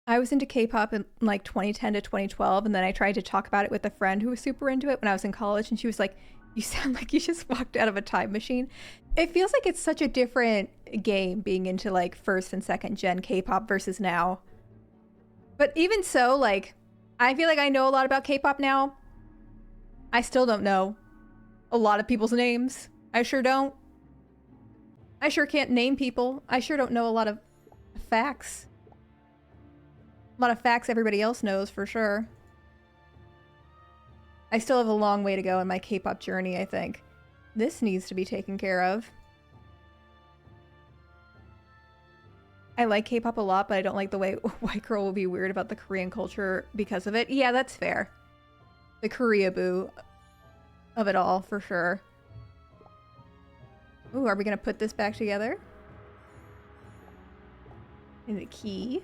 I was into K-pop in like 2010 to 2012, and then I tried to talk about it with a friend who was super into it when I was in college, and she was like, "You sound like you just walked out of a time machine." It feels like it's such a different game being into like first and second gen K-pop versus now. But even so, like, I feel like I know a lot about K-pop now. I still don't know a lot of people's names. I sure don't. I sure can't name people. I sure don't know a lot of facts. A lot of facts everybody else knows for sure. I still have a long way to go in my K-pop journey, I think. This needs to be taken care of. I like K-pop a lot, but I don't like the way white girl will be weird about the Korean culture because of it. Yeah, that's fair. The Korea-boo of it all, for sure. Ooh, are we gonna put this back together? And the key.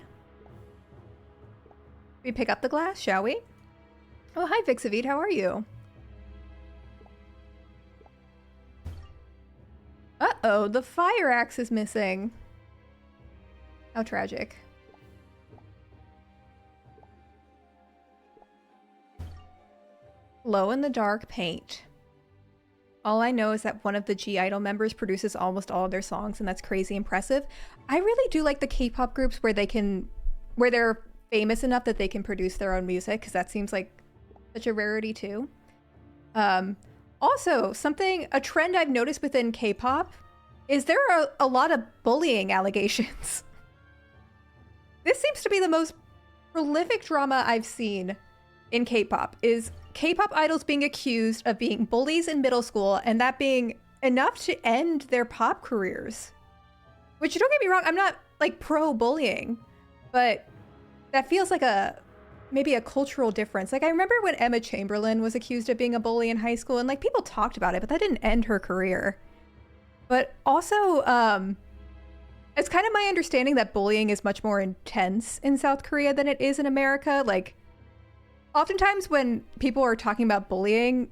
We pick up the glass, shall we? Oh, hi, Vixavid, how are you? Uh-oh, the fire axe is missing. How tragic. Glow in the dark paint. All I know is that one of the G-Idol members produces almost all of their songs, and that's crazy impressive. I really do like the K-pop groups where they're famous enough that they can produce their own music, because that seems like such a rarity too. Also, a trend I've noticed within K-pop is there are a lot of bullying allegations. This seems to be the most prolific drama I've seen in K-pop, is K-pop idols being accused of being bullies in middle school, and that being enough to end their pop careers. Which, don't get me wrong, I'm not like pro-bullying, but that feels like maybe a cultural difference. Like, I remember when Emma Chamberlain was accused of being a bully in high school, and like people talked about it, but that didn't end her career. But also, it's kind of my understanding that bullying is much more intense in South Korea than it is in America. Like, oftentimes when people are talking about bullying,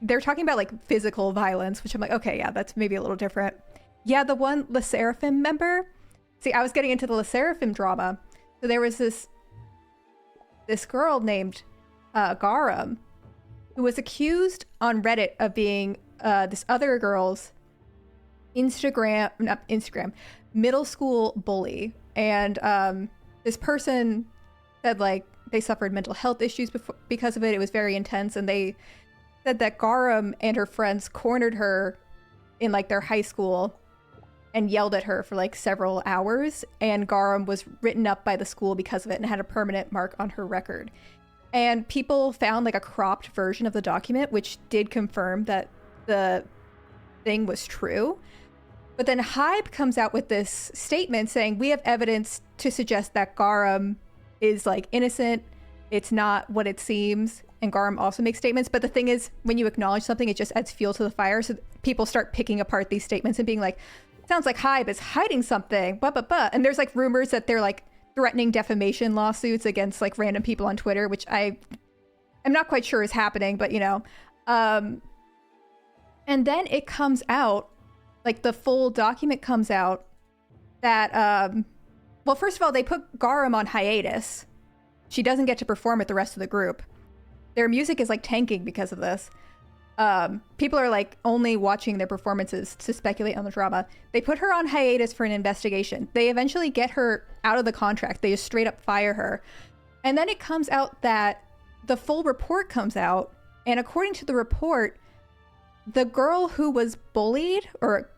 they're talking about like physical violence, which I'm like, okay, yeah, that's maybe a little different. Yeah, the one Le Sserafim member. See, I was getting into the Le Sserafim drama. So there was this girl named Garam who was accused on Reddit of being this other girl's middle school bully. And this person said like they suffered mental health issues because of it. It was very intense. And they said that Garam and her friends cornered her in like their high school and yelled at her for like several hours. And Garam was written up by the school because of it and had a permanent mark on her record. And people found like a cropped version of the document, which did confirm that the thing was true. But then Hybe comes out with this statement saying, we have evidence to suggest that Garam is like innocent. It's not what it seems. And Garam also makes statements. But the thing is, when you acknowledge something, it just adds fuel to the fire. So people start picking apart these statements and being like, sounds like Hybe is hiding something, blah, blah, blah. And there's like rumors that they're like threatening defamation lawsuits against like random people on Twitter, which I'm not quite sure is happening, but you know. And then it comes out, like the full document comes out that, well, first of all, they put Garam on hiatus. She doesn't get to perform with the rest of the group. Their music is like tanking because of this. People are like only watching their performances to speculate on the drama. They put her on hiatus for an investigation. They eventually get her out of the contract. They just straight up fire her. And then it comes out that the full report comes out. And according to the report, the girl who was bullied or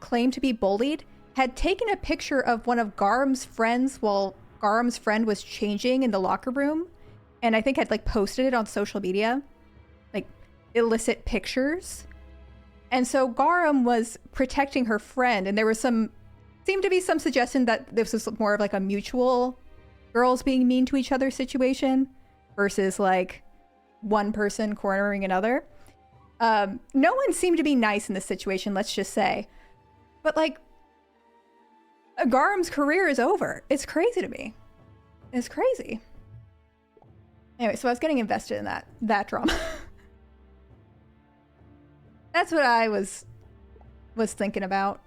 claimed to be bullied had taken a picture of one of Garam's friends while Garam's friend was changing in the locker room. And I think had like posted it on social media. Like illicit pictures. And so Garam was protecting her friend, and there was seemed to be some suggestion that this was more of like a mutual girls being mean to each other situation versus like one person cornering another. No one seemed to be nice in this situation, let's just say. But like, Garam's career is over. It's crazy to me. It's crazy. Anyway, so I was getting invested in that drama. That's what I was thinking about.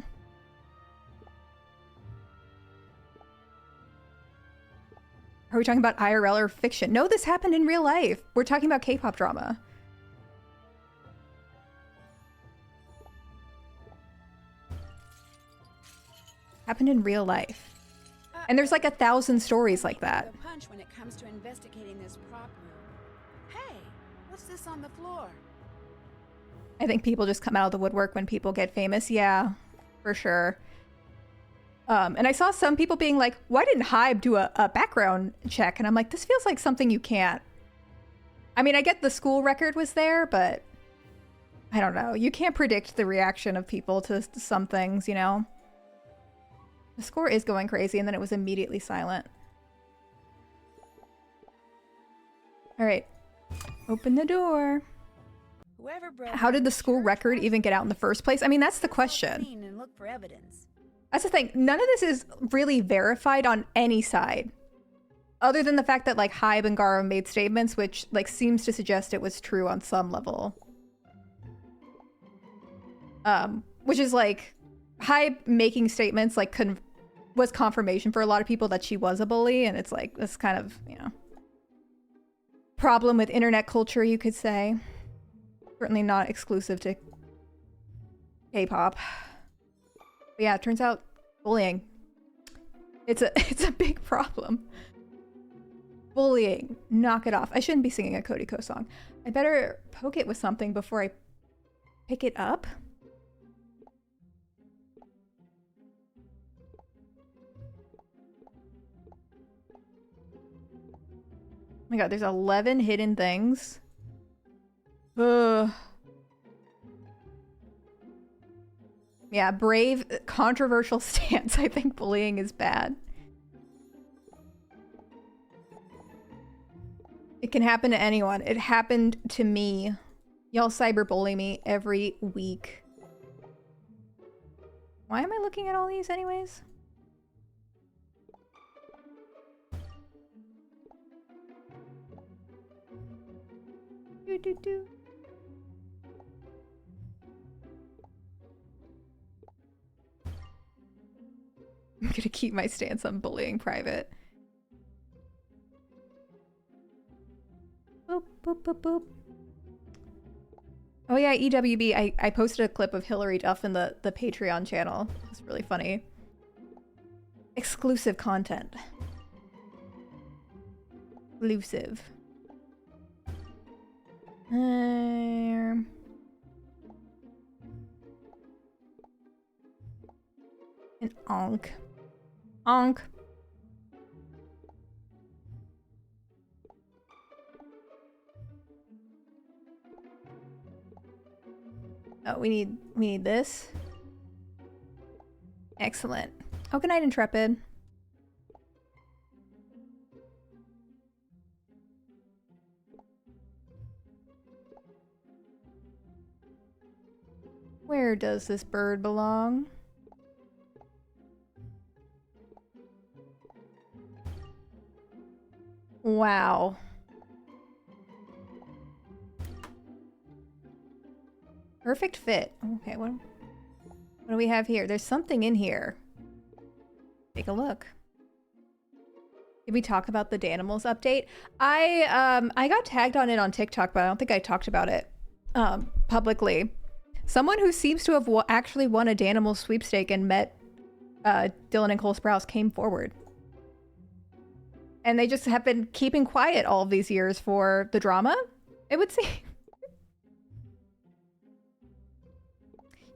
Are we talking about IRL or fiction? No, this happened in real life. We're talking about K-pop drama. Happened in real life. And there's like 1,000 stories like that. The punch when it comes to investigating this prop room. Hey, what's this on the floor? I think people just come out of the woodwork when people get famous. Yeah, for sure. And I saw some people being like, why didn't Hybe do a background check? And I'm like, this feels like something you can't. I mean, I get the school record was there, but I don't know. You can't predict the reaction of people to some things, you know? The score is going crazy, and then it was immediately silent. All right. Open the door. How did the school record even get out in the first place? I mean, that's the question. And look for evidence. That's the thing. None of this is really verified on any side. Other than the fact that, like, Hybe and Garo made statements, which, like, seems to suggest it was true on some level. Which is, like, Hybe making statements, like, was confirmation for a lot of people that she was a bully, and it's, like, this kind of, you know, problem with internet culture, you could say. Certainly not exclusive to K-pop. But yeah, it turns out bullying. It's a big problem. Bullying. Knock it off. I shouldn't be singing a Cody Co song. I better poke it with something before I pick it up. Oh my god, there's 11 hidden things. Ugh. Yeah, brave, controversial stance. I think bullying is bad. It can happen to anyone. It happened to me. Y'all cyberbully me every week. Why am I looking at all these anyways? Do. I'm gonna keep my stance on bullying private. Boop, boop, boop, boop. Oh yeah, EWB, I posted a clip of Hillary Duff in the Patreon channel. It's really funny. Exclusive content. Exclusive. An onk. Onk. Oh, we need this. Excellent. Oh, good night, Intrepid. Where does this bird belong? Wow. Perfect fit. Okay, what do we have here? There's something in here. Take a look. Did we talk about the Danimals update? I got tagged on it on TikTok, but I don't think I talked about it publicly. Someone who seems to have actually won a Danimals sweepstake and met Dylan and Cole Sprouse came forward. And they just have been keeping quiet all of these years for the drama, it would seem.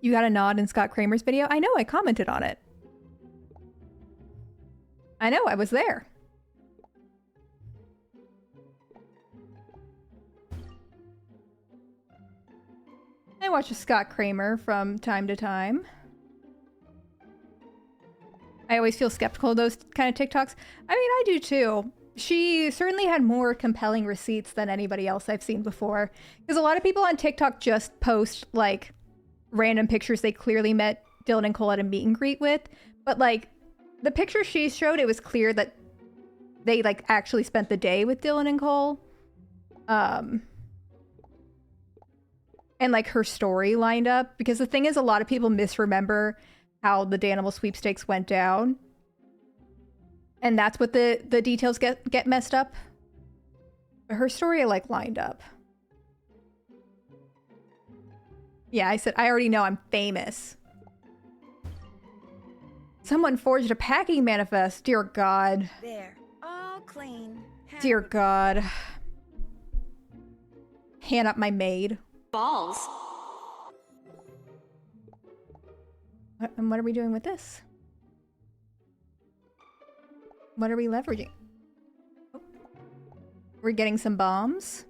You got a nod in Scott Kramer's video? I know, I commented on it. I know, I was there. I watch a Scott Kramer from time to time. I always feel skeptical of those kind of TikToks. I mean, I do too. She certainly had more compelling receipts than anybody else I've seen before. Because a lot of people on TikTok just post, like, random pictures they clearly met Dylan and Cole at a meet and greet with. But, like, the picture she showed, it was clear that they, like, actually spent the day with Dylan and Cole. And, like, her story lined up. Because the thing is, a lot of people misremember how the Danimal sweepstakes went down. And that's what the details get messed up. But her story, like, lined up. Yeah, I said, I already know I'm famous. Someone forged a packing manifest. Dear God. There, all clean. Dear God. Hand up my maid. Balls. And what are we doing with this? What are we leveraging? Oh. We're getting some bombs.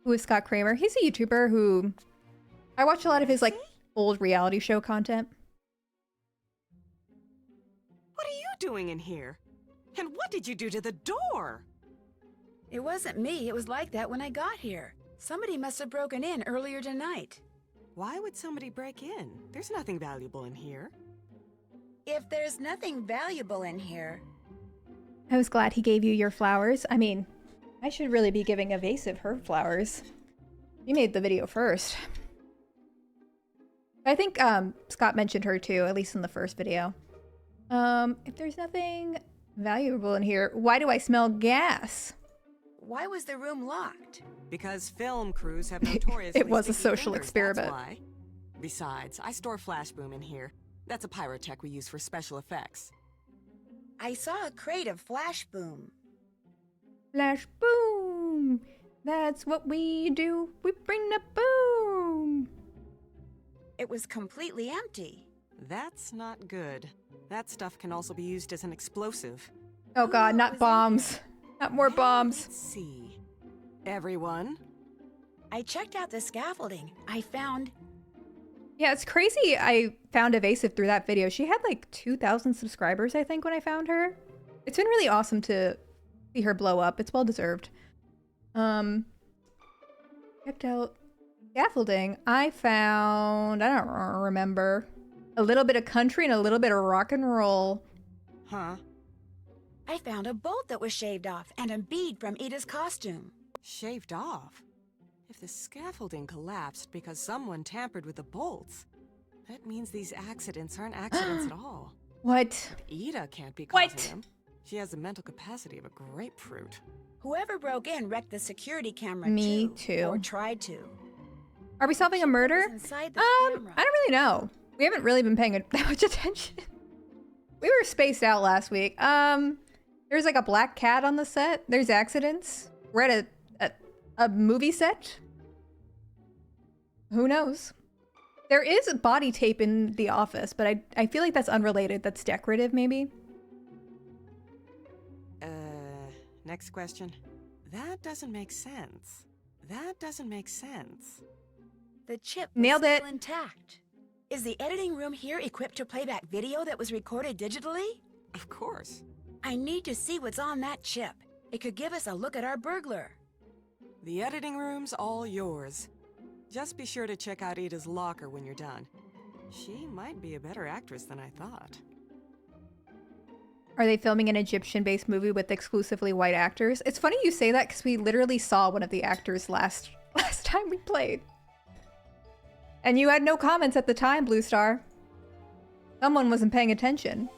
Who is Scott Kramer? He's a YouTuber who... I watch a lot of his, like, old reality show content. What are you doing in here? And what did you do to the door? It wasn't me. It was like that when I got here. Somebody must have broken in earlier tonight. Why would somebody break in? There's nothing valuable in here. If there's nothing valuable in here... I was glad he gave you your flowers. I mean, I should really be giving Evasive her flowers. You made the video first. I think Scott mentioned her too, at least in the first video. If there's nothing valuable in here, why do I smell gas? Why was the room locked? Because film crews have notoriously It was a stinky social fingers, experiment. That's why. Besides, I store flash boom in here. That's a pyrotech we use for special effects. I saw a crate of flash boom. Flash boom! That's what we do. We bring the boom! It was completely empty. That's not good. That stuff can also be used as an explosive. Oh God, it not was bombs. Not more bombs. Let's see. Everyone? I checked out the scaffolding. I found... Yeah, it's crazy. I found Evasive through that video. She had like 2,000 subscribers, I think, when I found her. It's been really awesome to see her blow up. It's well deserved. Checked out scaffolding. I found, I don't remember, a little bit of country and a little bit of rock and roll. Huh? I found a bolt that was shaved off and a bead from Ida's costume. Shaved off? If the scaffolding collapsed because someone tampered with the bolts, that means these accidents aren't accidents at all. What? Ida can't be causing What? them. She has the mental capacity of a grapefruit. Whoever broke in wrecked the security camera Me too. Or tried to. Are we solving a murder? What was inside the I camera? don't really know. We haven't really been paying that much attention. We were spaced out last week. There's like a black cat on the set. There's accidents. We're at a movie set. Who knows? There is body tape in the office, but I feel like that's unrelated. That's decorative, maybe. Next question. That doesn't make sense. That doesn't make sense. The chip was Nailed it. still intact. Is the editing room here equipped to play back video that was recorded digitally? Of course. I need to see what's on that chip. It could give us a look at our burglar. The editing room's all yours. Just be sure to check out Ida's locker when you're done. She might be a better actress than I thought. Are they filming an Egyptian-based movie with exclusively white actors? It's funny you say that because we literally saw one of the actors last time we played. And you had no comments at the time, Blue Star. Someone wasn't paying attention.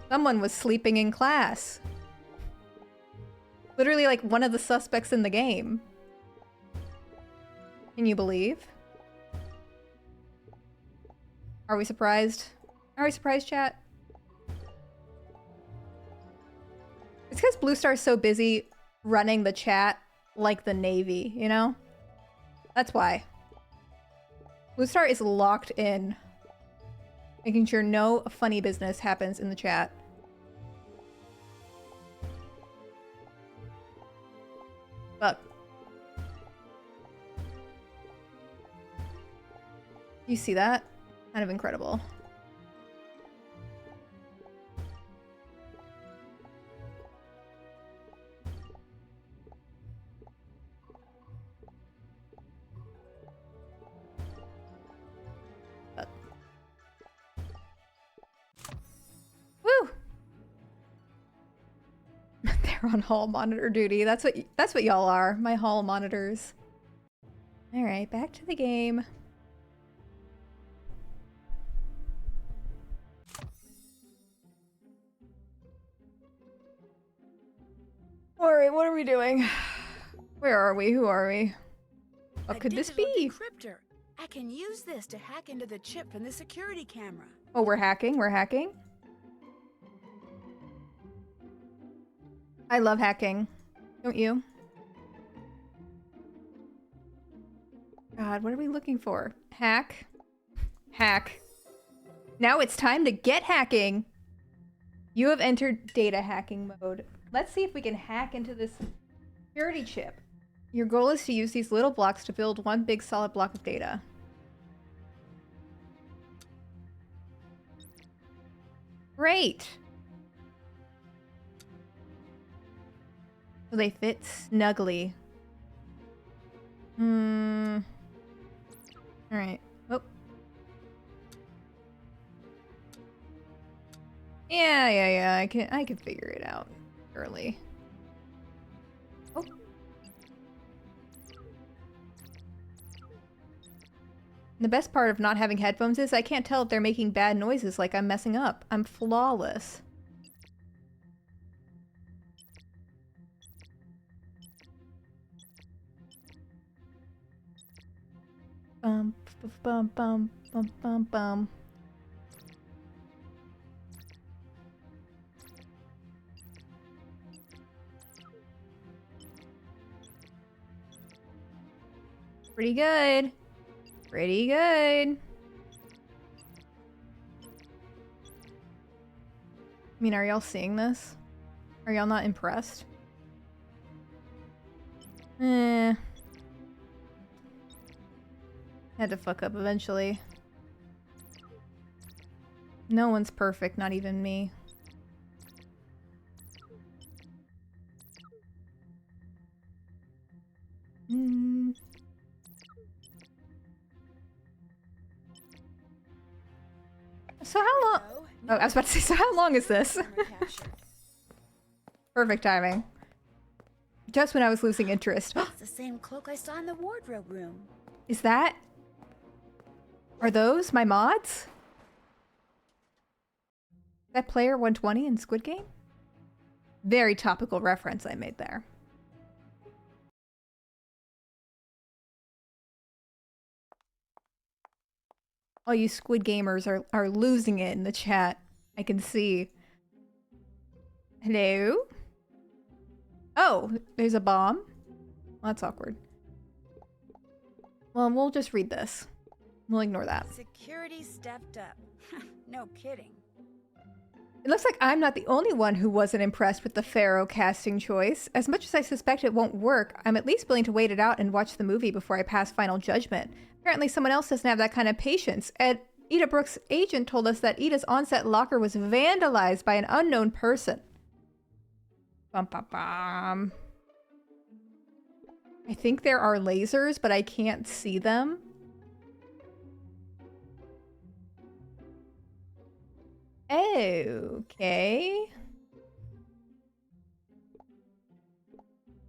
Someone was sleeping in class. Literally like one of the suspects in the game. Can you believe? Are we surprised? Are we surprised, chat? It's because Blue Star's so busy running the chat like the Navy, you know? That's why. Blue Star is locked in, making sure no funny business happens in the chat. But you see that? Kind of incredible. But woo! They're on hall monitor duty. That's what y'all are. My hall monitors. All right, back to the game. Alright, what are we doing? Where are we? Who are we? What could this be? Decryptor. I can use this to hack into the chip from the security camera. Oh, we're hacking? We're hacking? I love hacking. Don't you? God, what are we looking for? Hack? Hack. Now it's time to get hacking! You have entered data hacking mode. Let's see if we can hack into this security chip. Your goal is to use these little blocks to build one big solid block of data. Great! So they fit snugly. Alright. Oh. Yeah. I can figure it out early. Oh. The best part of not having headphones is I can't tell if they're making bad noises like I'm messing up. I'm flawless. Bum, bum, bum, bum, bum, bum. Pretty good. Pretty good. I mean, are y'all seeing this? Are y'all not impressed? Had to fuck up eventually. No one's perfect, not even me. So how long? Oh, I was about to say, so how long is this? Perfect timing. Just when I was losing interest. It's the same cloak I saw in the wardrobe room. Is that? Are those my mods? That player 120 in Squid Game? Very topical reference I made there. All you Squid Gamers are losing it in the chat. I can see. Hello? Oh, there's a bomb? Well, that's awkward. Well, we'll just read this. We'll ignore that. Security stepped up. No kidding. It looks like I'm not the only one who wasn't impressed with the Pharaoh casting choice. As much as I suspect it won't work, I'm at least willing to wait it out and watch the movie before I pass final judgment. Apparently someone else doesn't have that kind of patience. Ida Brooks' agent told us that Ida's on-set locker was vandalized by an unknown person. Bum, bum, bum. I think there are lasers, but I can't see them. Okay.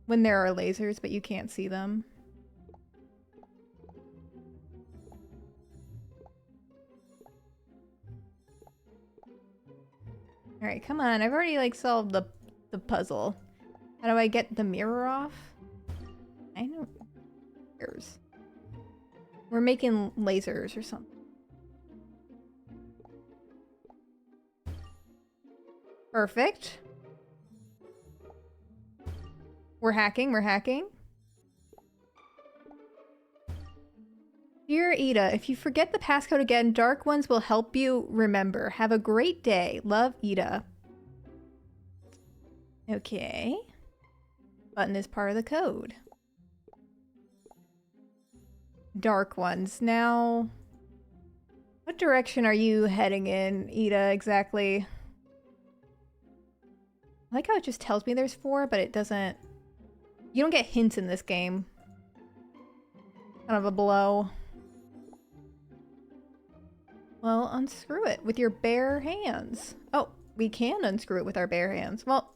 When there are lasers, but you can't see them. Alright, come on. I've already, like, solved the puzzle. How do I get the mirror off? I know. Mirrors. We're making lasers or something. Perfect. We're hacking, we're hacking. Dear Ida, if you forget the passcode again, Dark Ones will help you remember. Have a great day. Love, Ida. Okay. Button is part of the code. Dark Ones. Now, what direction are you heading in, Ida, exactly? I like how it just tells me there's 4, but it doesn't... You don't get hints in this game. Kind of a blow. Well, unscrew it with your bare hands. Oh, we can unscrew it with our bare hands. Well,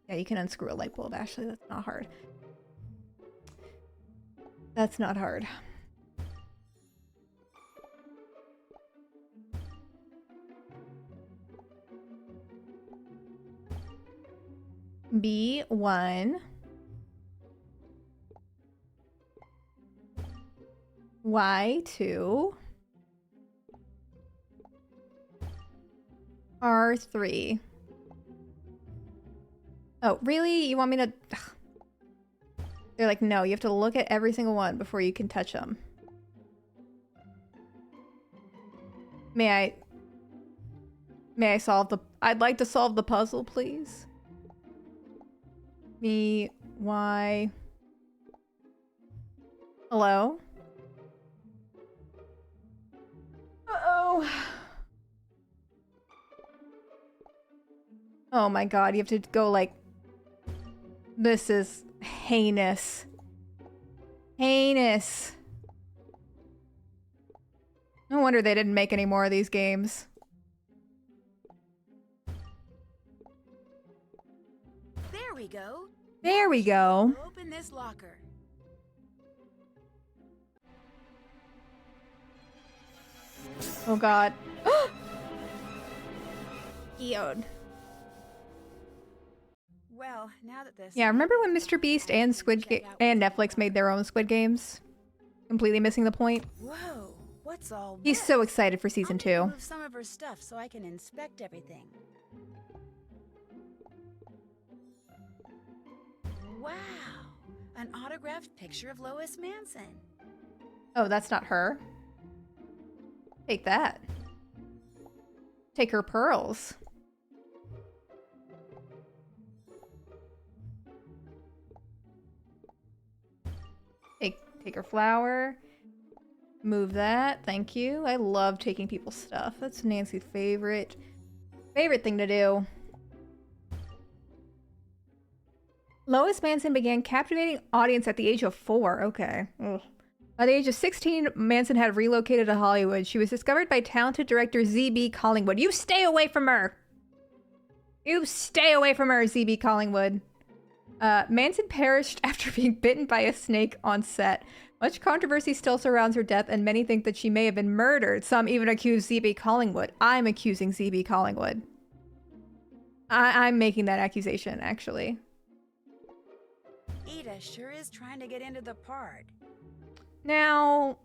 yeah, you can unscrew a light bulb, Ashley. That's not hard. That's not hard. B1. Y2. R3. Oh, really? You want me to... Ugh. They're like, no, you have to look at every single one before you can touch them. May I solve the... I'd like to solve the puzzle, please. Me, Y... Hello? Uh-oh. Oh my god, you have to go like... This is heinous. Heinous. No wonder they didn't make any more of these games. There we go. There we go. Open this locker. Oh god. Geode. Well, now that this... Yeah, remember when Mr. Beast and and Netflix made their own Squid Games? Completely missing the point. Whoa, what's all He's this? so excited for season I'm gonna 2. move some of her stuff so I can inspect everything. Wow, an autographed picture of Lois Manson. Oh, that's not her. Take that. Take her pearls. Take her flower. Move that. Thank you. I love taking people's stuff. That's Nancy's favorite thing to do. Lois Manson began captivating audience at the age of 4. Okay. Ugh. By the age of 16, Manson had relocated to Hollywood. She was discovered by talented director Z.B. Collingwood. You stay away from her! You stay away from her, Z.B. Collingwood. Manson perished after being bitten by a snake on set. Much controversy still surrounds her death, and many think that she may have been murdered. Some even accuse Z.B. Collingwood. I'm accusing Z.B. Collingwood. I'm making that accusation, actually. Ida sure is trying to get into the part. Now...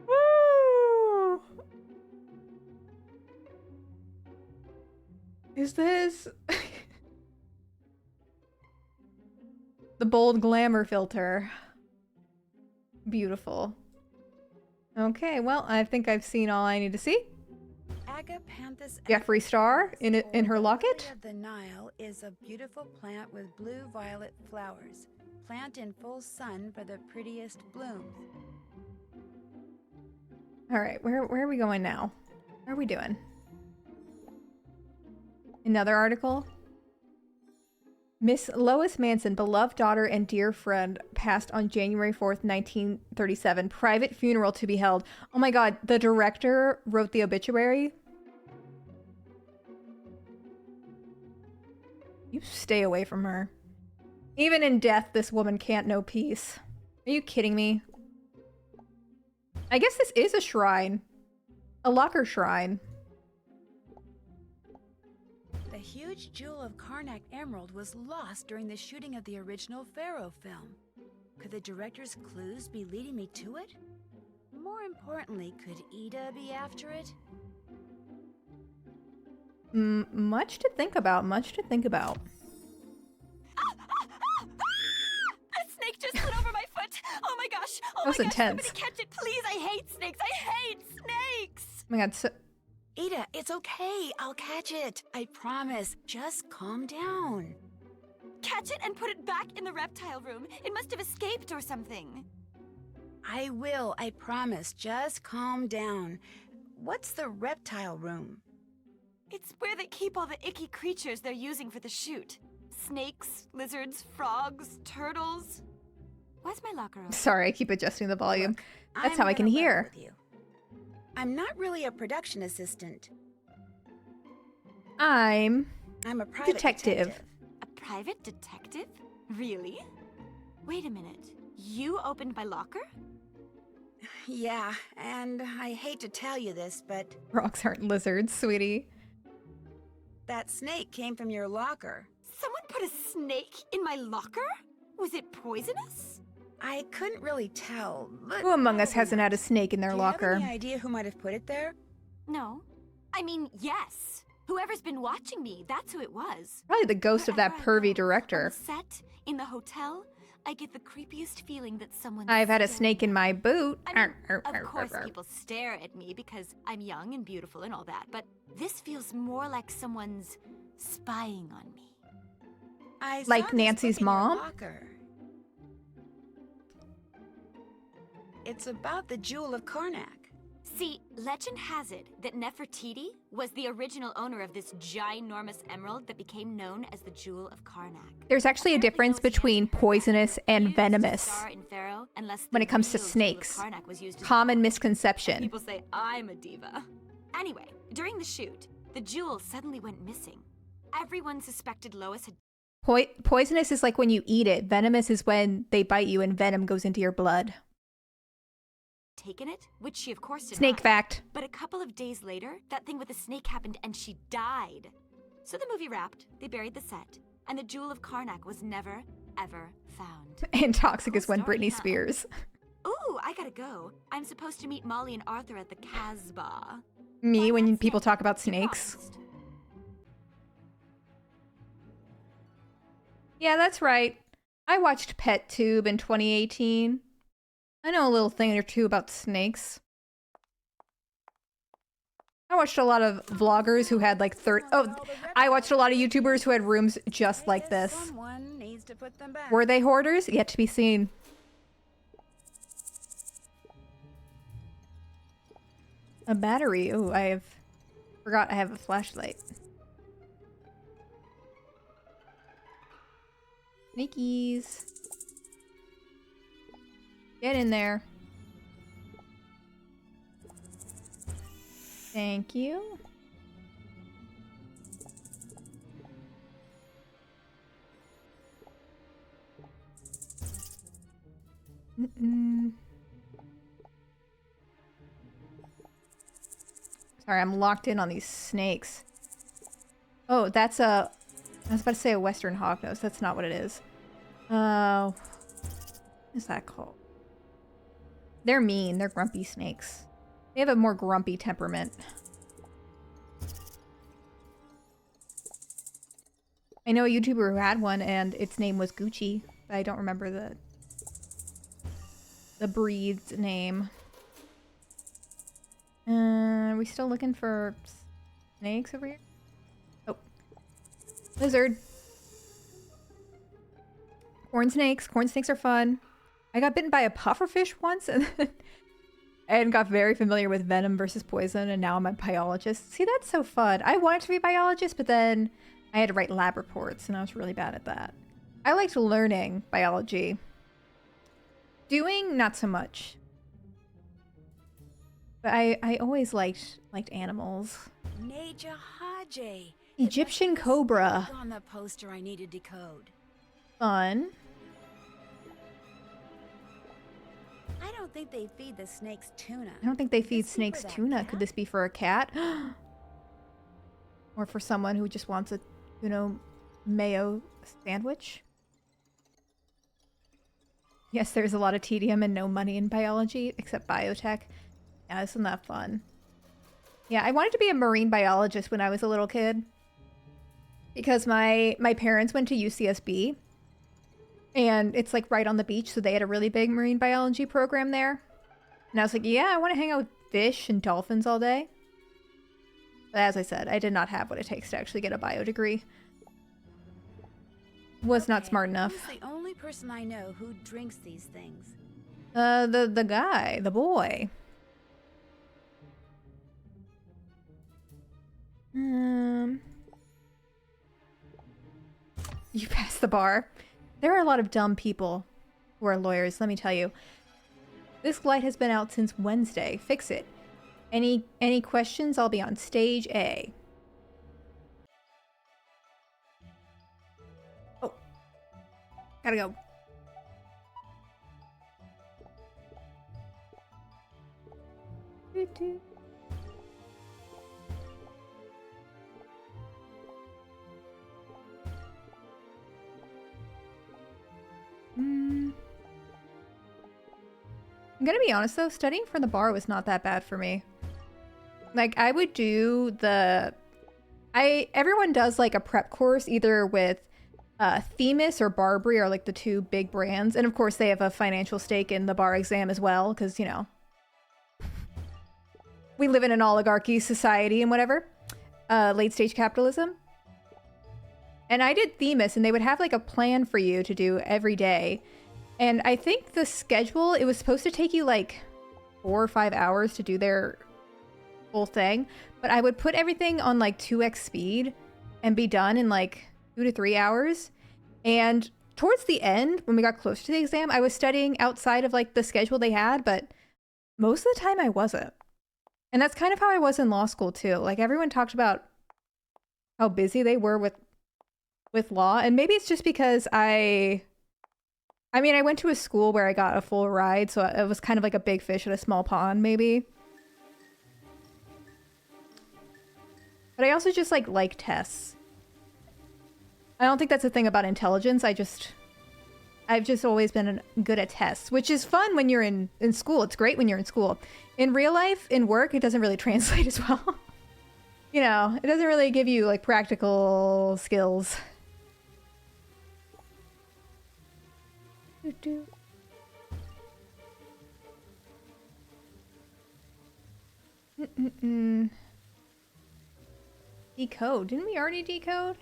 Woo! Is this... The bold glamour filter. Beautiful. Okay, well, I think I've seen all I need to see. Jeffree Star in her locket. Of the Nile is a beautiful plant with blue-violet flowers. Plant in full sun for the prettiest blooms. All right, where are we going now? What are we doing? Another article. Miss Lois Manson, beloved daughter and dear friend, passed on January 4th, 1937. Private funeral to be held. Oh my god, the director wrote the obituary. You stay away from her. Even in death, this woman can't know peace. Are you kidding me? I guess this is a shrine. A locker shrine. The huge jewel of Karnak Emerald was lost during the shooting of the original Pharaoh film. Could the director's clues be leading me to it? More importantly, could Ida be after it? Much to think about, much to think about. A snake just slid over my foot! Oh my gosh! Oh That was my gosh! intense. Somebody catch it, please! I hate snakes! I hate snakes! Oh my god, so... Ida, it's okay. I'll catch it. I promise. Just calm down. Catch it and put it back in the reptile room. It must have escaped or something. I will. I promise. Just calm down. What's the reptile room? It's where they keep all the icky creatures they're using for the shoot. Snakes, lizards, frogs, turtles. Why's my locker open? Sorry, I keep adjusting the volume. Look, That's I'm how I can gonna level hear. with you. I'm not really a production assistant. I'm I'm a private detective. A private detective? Really? Wait a minute. You opened my locker? Yeah, and I hate to tell you this, but Frogs aren't lizards, sweetie. that snake came from your locker. Someone put a snake in my locker? Was it poisonous? I couldn't really tell, but Who among us probably hasn't not. had a snake in their Do you locker? have any idea who might have put it there? No. I mean, yes. Whoever's been watching me, that's who it was. Probably the ghost of that Wherever I pervy go, director. On the set, in the hotel, I get the creepiest feeling that someone's I've had a staring snake in at my me. boot. I mean, of course people stare at me because I'm young and beautiful and all that, but this feels more like someone's spying on me. I Like saw this Nancy's book in your mom? locker. It's about the Jewel of Karnak. See, legend has it that Nefertiti was the original owner of this ginormous emerald that became known as the Jewel of Karnak. There's actually a difference between poisonous and venomous when it comes to snakes. Common misconception. People say I'm a diva. Anyway, during the shoot, the jewel suddenly went missing. Everyone suspected Lois had Poisonous is like when you eat it. Venomous is when they bite you and venom goes into your blood. taken it, which she of course did Snake not. fact. But a couple of days later, that thing with the snake happened and she died. So the movie wrapped, they buried the set, and the Jewel of Karnak was never, ever found. And toxic is Cool when story, Britney huh? Spears. Ooh, I gotta go. I'm supposed to meet Molly and Arthur at the Casbah. Me when That's people it. talk about You snakes. promised. Yeah, that's right. I watched Pet Tube in 2018. I know a little thing or two about snakes. I watched a lot of vloggers who had like I watched a lot of YouTubers who had rooms just like this. Someone needs to put them back. Were they hoarders? Yet to be seen. A battery. Oh, forgot I have a flashlight. Sneakies. Get in there. Thank you. Sorry, I'm locked in on these snakes. Oh, that's I was about to say a Western hognose. That's not what it is. What is that called? They're mean. They're grumpy snakes. They have a more grumpy temperament. I know a YouTuber who had one, and its name was Gucci. But I don't remember the breed's name. Are we still looking for snakes over here? Oh. Lizard. Corn snakes. Corn snakes are fun. I got bitten by a pufferfish once and got very familiar with venom versus poison, and now I'm a biologist. See, that's so fun. I wanted to be a biologist, but then I had to write lab reports, and I was really bad at that. I liked learning biology. Doing, not so much. But I always liked animals. Neja Haje. Egyptian cobra. On the poster I need to decode. Fun. I don't think they feed the snakes tuna. I don't think they Could feed this be snakes for that tuna. cat? Could this be for a cat? Or for someone who just wants a, mayo sandwich? Yes, there's a lot of tedium and no money in biology, except biotech. Yeah, isn't that fun? Yeah, I wanted to be a marine biologist when I was a little kid. Because my parents went to UCSB. And it's like right on the beach, so they had a really big marine biology program there. And I was like, yeah, I want to hang out with fish and dolphins all day. But as I said, I did not have what it takes to actually get a bio degree. Was not Okay, smart enough. Who's the only person I know who drinks these things? The guy, the boy. You passed the bar. There are a lot of dumb people who are lawyers, let me tell you. This light has been out since Wednesday. Fix it. Any questions? I'll be on stage A. Oh. Gotta go. I'm gonna be honest though, studying for the bar was not that bad for me. Like I would do everyone does like a prep course either with Themis or Barbary are like the two big brands. And of course they have a financial stake in the bar exam as well, because you know, we live in an oligarchy society and whatever. Late stage capitalism. And I did Themis and they would have like a plan for you to do every day. And I think the schedule, it was supposed to take you like 4 or 5 hours to do their whole thing. But I would put everything on like 2x speed and be done in like 2 to 3 hours. And towards the end, when we got close to the exam, I was studying outside of like the schedule they had, but most of the time I wasn't. And that's kind of how I was in law school too. Like everyone talked about how busy they were with law. And maybe it's just because I went to a school where I got a full ride, so it was kind of like a big fish in a small pond, maybe. But I also just like tests. I don't think that's a thing about intelligence. I've just always been good at tests, which is fun when you're in school. It's great when you're in school. In real life, in work, it doesn't really translate as well. You know, it doesn't really give you like practical skills. Decode. Didn't we already decode?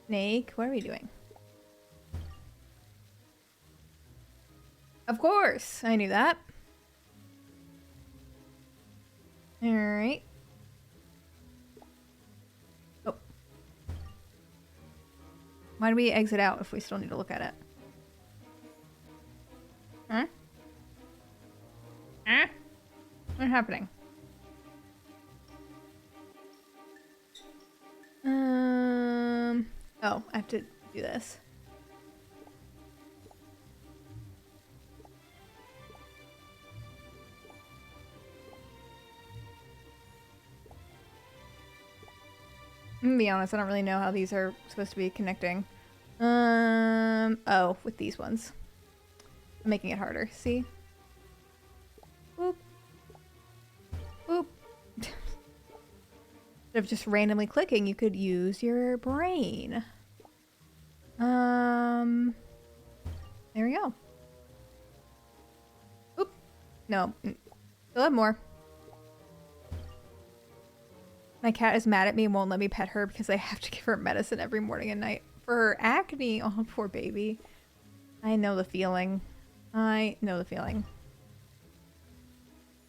Snake. What are we doing? Of course. I knew that. All right. Oh. Why do we exit out if we still need to look at it? Huh? Huh? What's happening? Oh, I have to do this. I'm gonna be honest, I don't really know how these are supposed to be connecting. Oh, with these ones. I'm making it harder, see? Boop. Boop. Instead of just randomly clicking, you could use your brain. There we go. Oop. No. Still have more. My cat is mad at me and won't let me pet her because I have to give her medicine every morning and night for her acne. Oh, poor baby. I know the feeling. I know the feeling.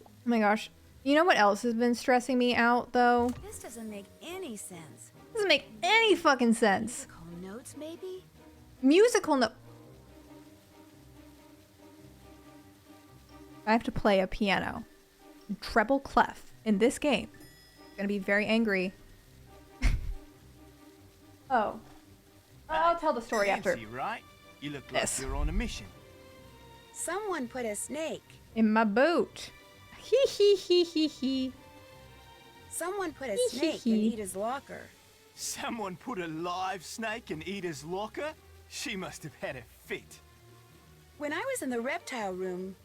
Oh my gosh. You know what else has been stressing me out, though? This doesn't make any sense. Doesn't make any fucking sense. Musical notes, maybe? Musical note. I have to play a piano. Treble clef in this game. I'm gonna be very angry. Oh. I'll tell the story after. Fancy, right? You look like Yes. you're on a mission. Someone put a snake. In my boot. Hee hee hee hee hee. Someone put a snake in Ida's locker. Someone put a live snake in Ida's locker? She must have had a fit. When I was in the reptile room,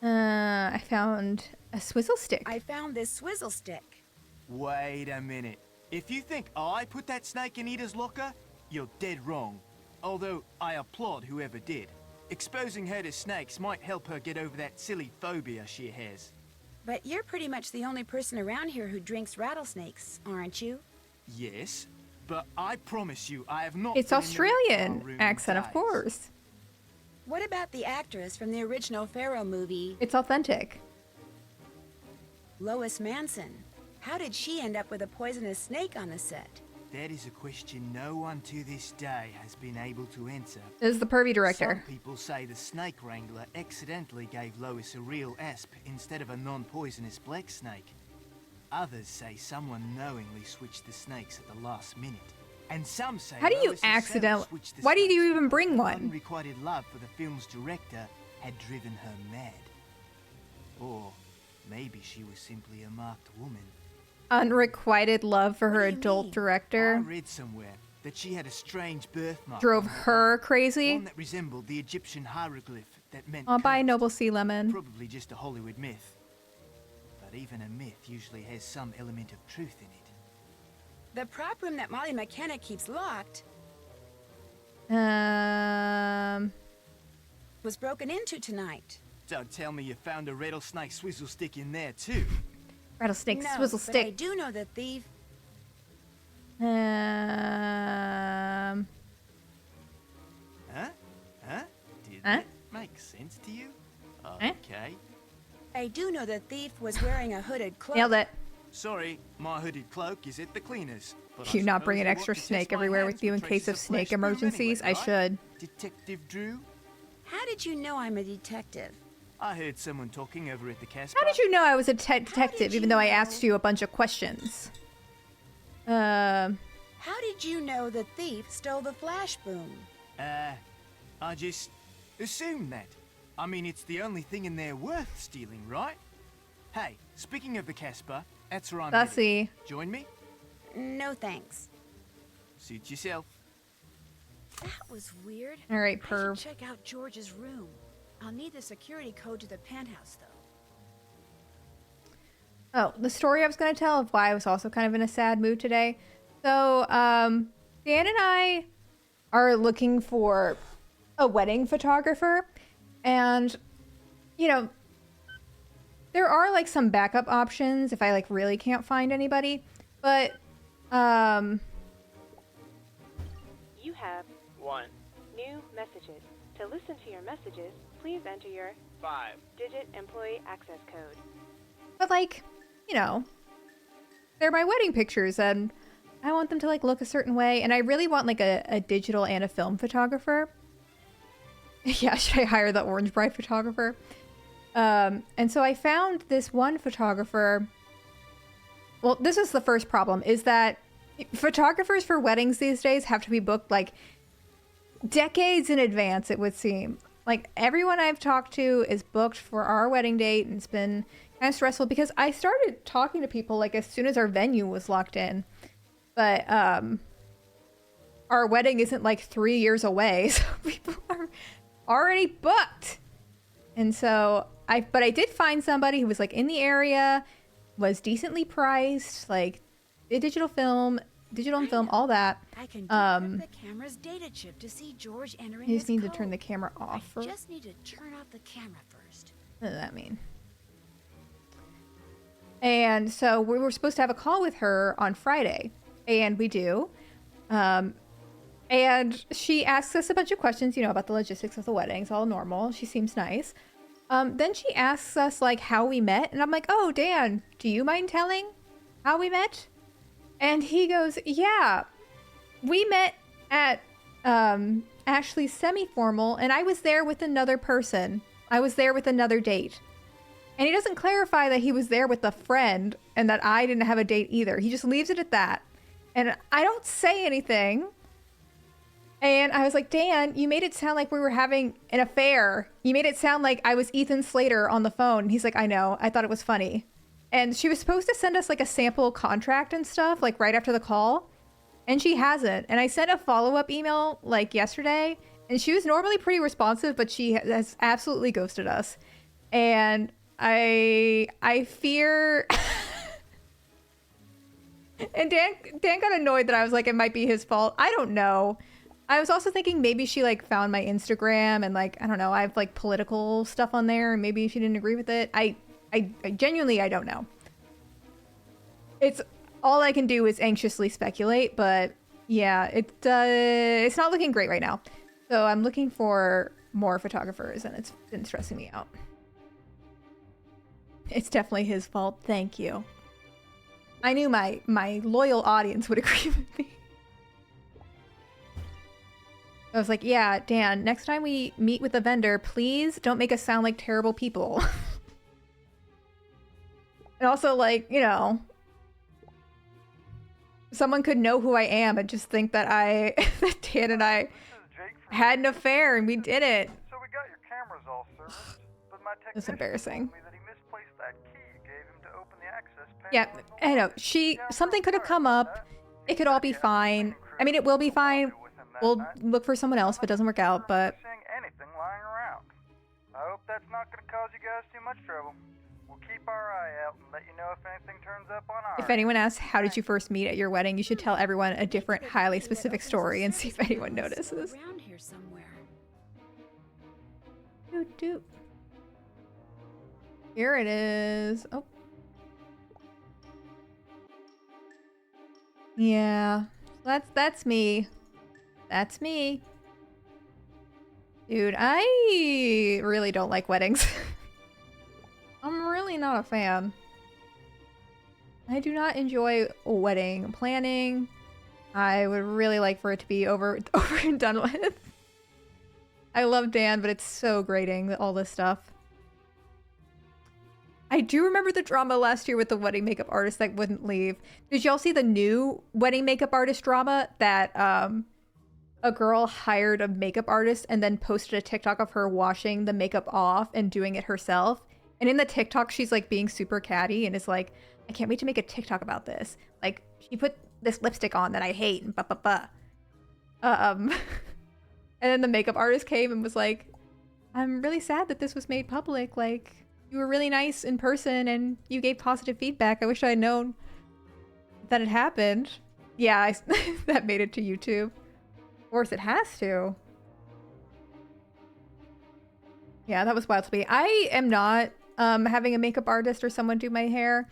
I found a swizzle stick. I found this swizzle stick. Wait a minute. If you think I put that snake in Ida's locker, you're dead wrong. Although I applaud whoever did. Exposing her to snakes might help her get over that silly phobia she has. But you're pretty much the only person around here who drinks rattlesnakes, aren't you? Yes, but I promise you I have not. It's been in the Australian reptile room in accent, of days. course. What about the actress from the original Pharaoh movie, It's authentic. Lois Manson? How did she end up with a poisonous snake on the set? That is a question no one to this day has been able to answer. This is the pervy director. Some people say the snake wrangler accidentally gave Lois a real asp instead of a non-poisonous black snake. Others say someone knowingly switched the snakes at the last minute. And some say How do you Lois herself accidentally... switched the Why did you snakes. even bring one? Unrequited love for the film's director had driven her mad. Or maybe she was simply a marked woman. Unrequited love for her What do you adult mean? I director. read somewhere that she had a strange birthmark. Drove her crazy. One that resembled the Egyptian hieroglyph that meant I'll buy a cursed. Noble Sea Lemon. Probably just a Hollywood myth. But even a myth usually has some element of truth in it. The prop room that Molly McKenna keeps locked was broken into tonight. Don't tell me you found a rattlesnake swizzle stick in there too. Rattlesnake No, swizzle but I stick. do know the thief. Huh? Did that make sense to you? Okay. I do know the thief was wearing a hooded cloak. Nailed it. Sorry, my hooded cloak is at the cleaners. But I You not suppose bring an you want extra to test snake my everywhere hands with you in with case of traces snake flesh broom emergencies? anyway, I right? should. Detective Drew? How did you know I'm a detective? I heard someone talking over at the Casper. How did you know I was a detective, did even you though I know? asked you a bunch of questions? How did you know the thief stole the flash boom? I just assumed that. I mean, it's the only thing in there worth stealing, right? Hey, speaking of the Casper, that's where I'm headed. Dossier. Join me? No thanks. Suit yourself. That was weird. All right, I perv. should check out George's room. I'll need the security code to the penthouse, though. Oh, the story I was going to tell of why I was also kind of in a sad mood today. So, Dan and I are looking for a wedding photographer. And, you know, there are like some backup options if I like really can't find anybody. But, You have 1 new messages. To listen to your messages, please enter your 5-digit employee access code. but like, you know, they're my wedding pictures and I want them to like look a certain way. And I really want like a digital and a film photographer. Yeah, should I hire the Orange Bride photographer? And so I found this one photographer. Well, this is the first problem, is that photographers for weddings these days have to be booked like decades in advance, it would seem. Like everyone I've talked to is booked for our wedding date, and it's been kind of stressful because I started talking to people like as soon as our venue was locked in. But our wedding isn't like 3 years away, so people are already booked. And so I did find somebody who was like in the area, was decently priced, like did digital and film, all that. I can decrypt the camera's data chip to see George entering You his just need to code. turn the camera off. I just need to turn off the camera first. What does that mean? And so we were supposed to have a call with her on Friday, and we do. And she asks us a bunch of questions, you know, about the logistics of the wedding. It's all normal. She seems nice. Then she asks us like how we met, and I'm like, "Oh, Dan, do you mind telling how we met?" And he goes, "Yeah, we met at Ashley's semi-formal, and I was there with another person. I was there with another date." And he doesn't clarify that he was there with a friend and that I didn't have a date either. He just leaves it at that. And I don't say anything. And I was like, "Dan, you made it sound like we were having an affair. You made it sound like I was Ethan Slater on the phone." And he's like, "I know. I thought it was funny." And she was supposed to send us like a sample contract and stuff like right after the call. And she hasn't. And I sent a follow-up email like yesterday. And she was normally pretty responsive, but she has absolutely ghosted us. And I fear... And Dan got annoyed that I was like, it might be his fault. I don't know. I was also thinking maybe she like found my Instagram and like, I don't know, I have like political stuff on there and maybe she didn't agree with it. I genuinely, I don't know. It's all I can do is anxiously speculate, but yeah, it's not looking great right now. So I'm looking for more photographers and it's been stressing me out. It's definitely his fault. Thank you. I knew my loyal audience would agree with me. I was like, "Yeah, Dan, next time we meet with a vendor, please don't make us sound like terrible people." And also, like, you know, someone could know who I am and just think that that Dan and I had an affair and we did it. So we got your cameras all serviced, but my That's technician embarrassing. told me that he misplaced that key you gave him to open the access panel. Yeah, I know. Something could have come up. It could all be fine. I mean, it will be fine. Do with him that We'll night. look for someone else if it doesn't work out, but Seeing anything lying around. I hope that's not going to cause you guys too much trouble. We'll keep our eye out and let you know if anything turns up on our if anyone asks how did you first meet at your wedding, you should tell everyone a different, highly specific story and see if anyone notices. Around here somewhere. Doot doot. Here it is. Oh. Yeah. That's me. That's me. Dude, I really don't like weddings. I'm really not a fan. I do not enjoy wedding planning. I would really like for it to be over and done with. I love Dan, but it's so grating, all this stuff. I do remember the drama last year with the wedding makeup artist that wouldn't leave. Did y'all see the new wedding makeup artist drama that a girl hired a makeup artist and then posted a TikTok of her washing the makeup off and doing it herself? And in the TikTok, she's like being super catty and is like, I can't wait to make a TikTok about this. Like, she put this lipstick on that I hate and blah, blah, blah. And then the makeup artist came and was like, I'm really sad that this was made public. Like, you were really nice in person and you gave positive feedback. I wish I had known that it happened. Yeah, that made it to YouTube. Of course, it has to. Yeah, that was wild to me. I am not having a makeup artist or someone do my hair.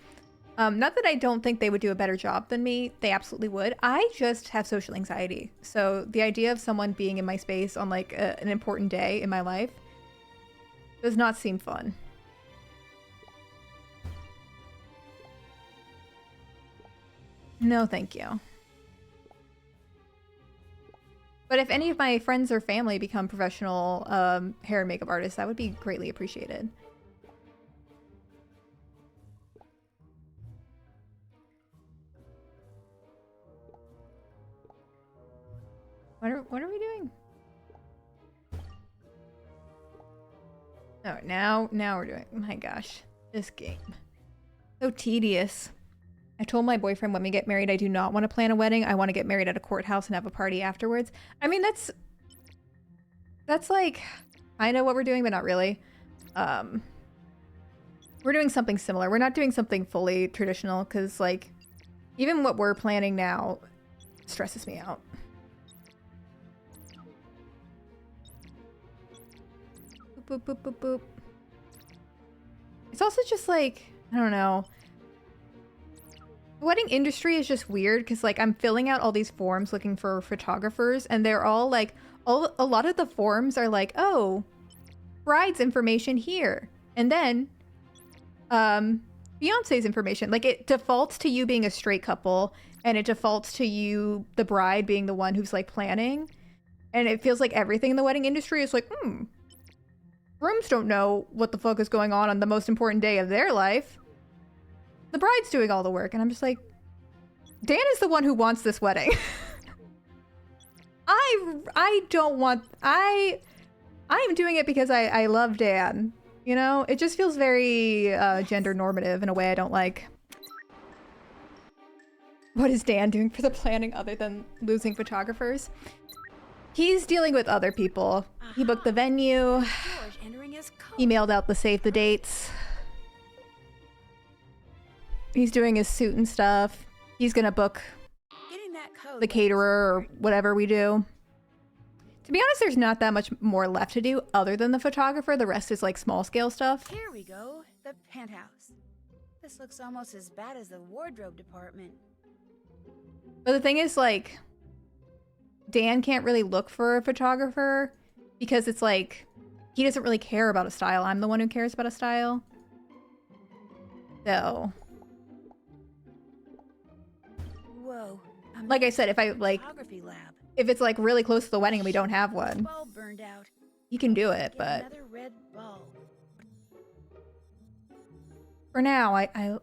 Not that I don't think they would do a better job than me. They absolutely would. I just have social anxiety. So the idea of someone being in my space on like an important day in my life does not seem fun. No, thank you. But if any of my friends or family become professional hair and makeup artists, that would be greatly appreciated. What are we doing? Oh, now we're doing. My gosh, this game. So tedious. I told my boyfriend when we get married, I do not want to plan a wedding. I want to get married at a courthouse and have a party afterwards. I mean, that's like kind of what we're doing, but not really. We're doing something similar. We're not doing something fully traditional because like even what we're planning now stresses me out. Boop, boop, boop, boop, boop. It's also just like, I don't know. The wedding industry is just weird because like I'm filling out all these forms looking for photographers and they're all like, a lot of the forms are like, oh, bride's information here. And then fiance's information. Like it defaults to you being a straight couple and it defaults to you, the bride, being the one who's like planning. And it feels like everything in the wedding industry is like, grooms don't know what the fuck is going on the most important day of their life. The bride's doing all the work. And I'm just like, Dan is the one who wants this wedding. I don't want, I am doing it because I love Dan. You know, it just feels very gender normative in a way I don't like. What is Dan doing for the planning other than losing photographers? He's dealing with other people. He booked the venue. He mailed out the save the dates. He's doing his suit and stuff. He's gonna book the caterer or whatever we do. To be honest, there's not that much more left to do other than the photographer. The rest is like small scale stuff. Here we go, the penthouse. This looks almost as bad as the wardrobe department. But the thing is, like, Dan can't really look for a photographer because it's like, he doesn't really care about a style. I'm the one who cares about a style. So. Whoa. Like I said, if I like, if it's like really close to the wedding and we don't have one, bulb burned out. you can do it, but Another red bulb. for now, I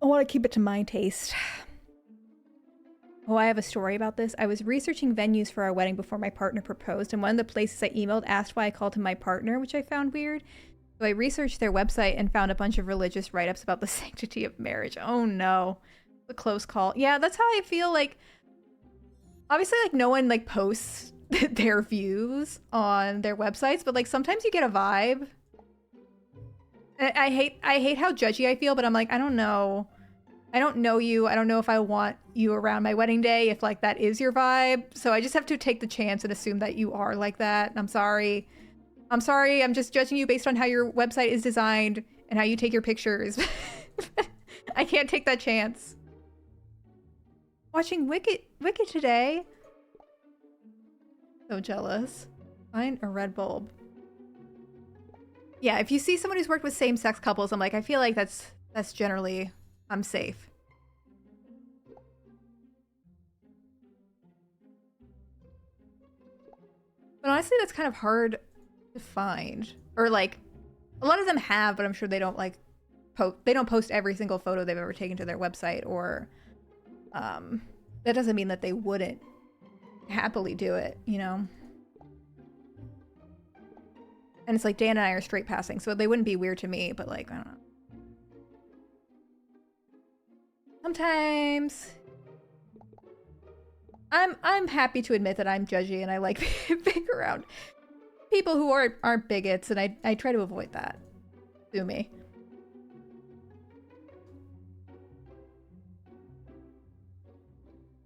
want to keep it to my taste. Oh, I have a story about this. I was researching venues for our wedding before my partner proposed, and one of the places I emailed asked why I called him my partner, which I found weird. So I researched their website and found a bunch of religious write-ups about the sanctity of marriage. Oh no. A close call. Yeah, that's how I feel like obviously, like, no one, like, posts their views on their websites, but, like, sometimes you get a vibe. I hate how judgy I feel, but I'm like, I don't know. I don't know you. I don't know if I want you around my wedding day, if, like, that is your vibe. So I just have to take the chance and assume that you are like that. I'm sorry. I'm sorry. I'm just judging you based on how your website is designed and how you take your pictures. I can't take that chance. Watching Wicked today. So jealous. Find a red bulb. Yeah, if you see someone who's worked with same-sex couples, I'm like, I feel like that's generally, I'm safe. But honestly, that's kind of hard to find. Or like, a lot of them have, but I'm sure they don't like they don't post every single photo they've ever taken to their website, or that doesn't mean that they wouldn't happily do it, you know? And it's like Dan and I are straight passing, so they wouldn't be weird to me, but like, I don't know. Sometimes I'm happy to admit that I'm judgy and I like being around people who aren't bigots, and I try to avoid that. Sue me.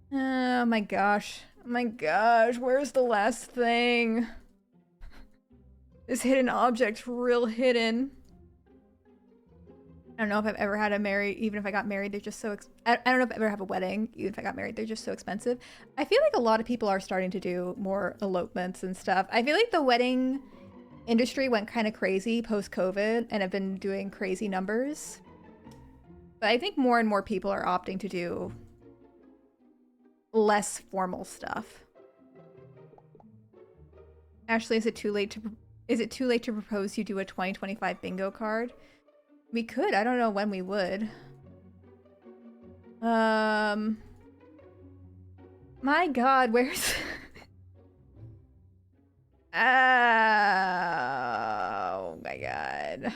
Oh my gosh. Oh my gosh, where's the last thing? This hidden object's real hidden. I don't know if I've ever had a married, even if I got married, they're just so, I don't know if I ever have a wedding, even if I got married, they're just so expensive. I feel like a lot of people are starting to do more elopements and stuff. I feel like the wedding industry went kind of crazy post-COVID and have been doing crazy numbers. But I think more and more people are opting to do less formal stuff. Ashley, is it too late to propose you do a 2025 bingo card? We could. I don't know when we would. My God, where's... Oh my God.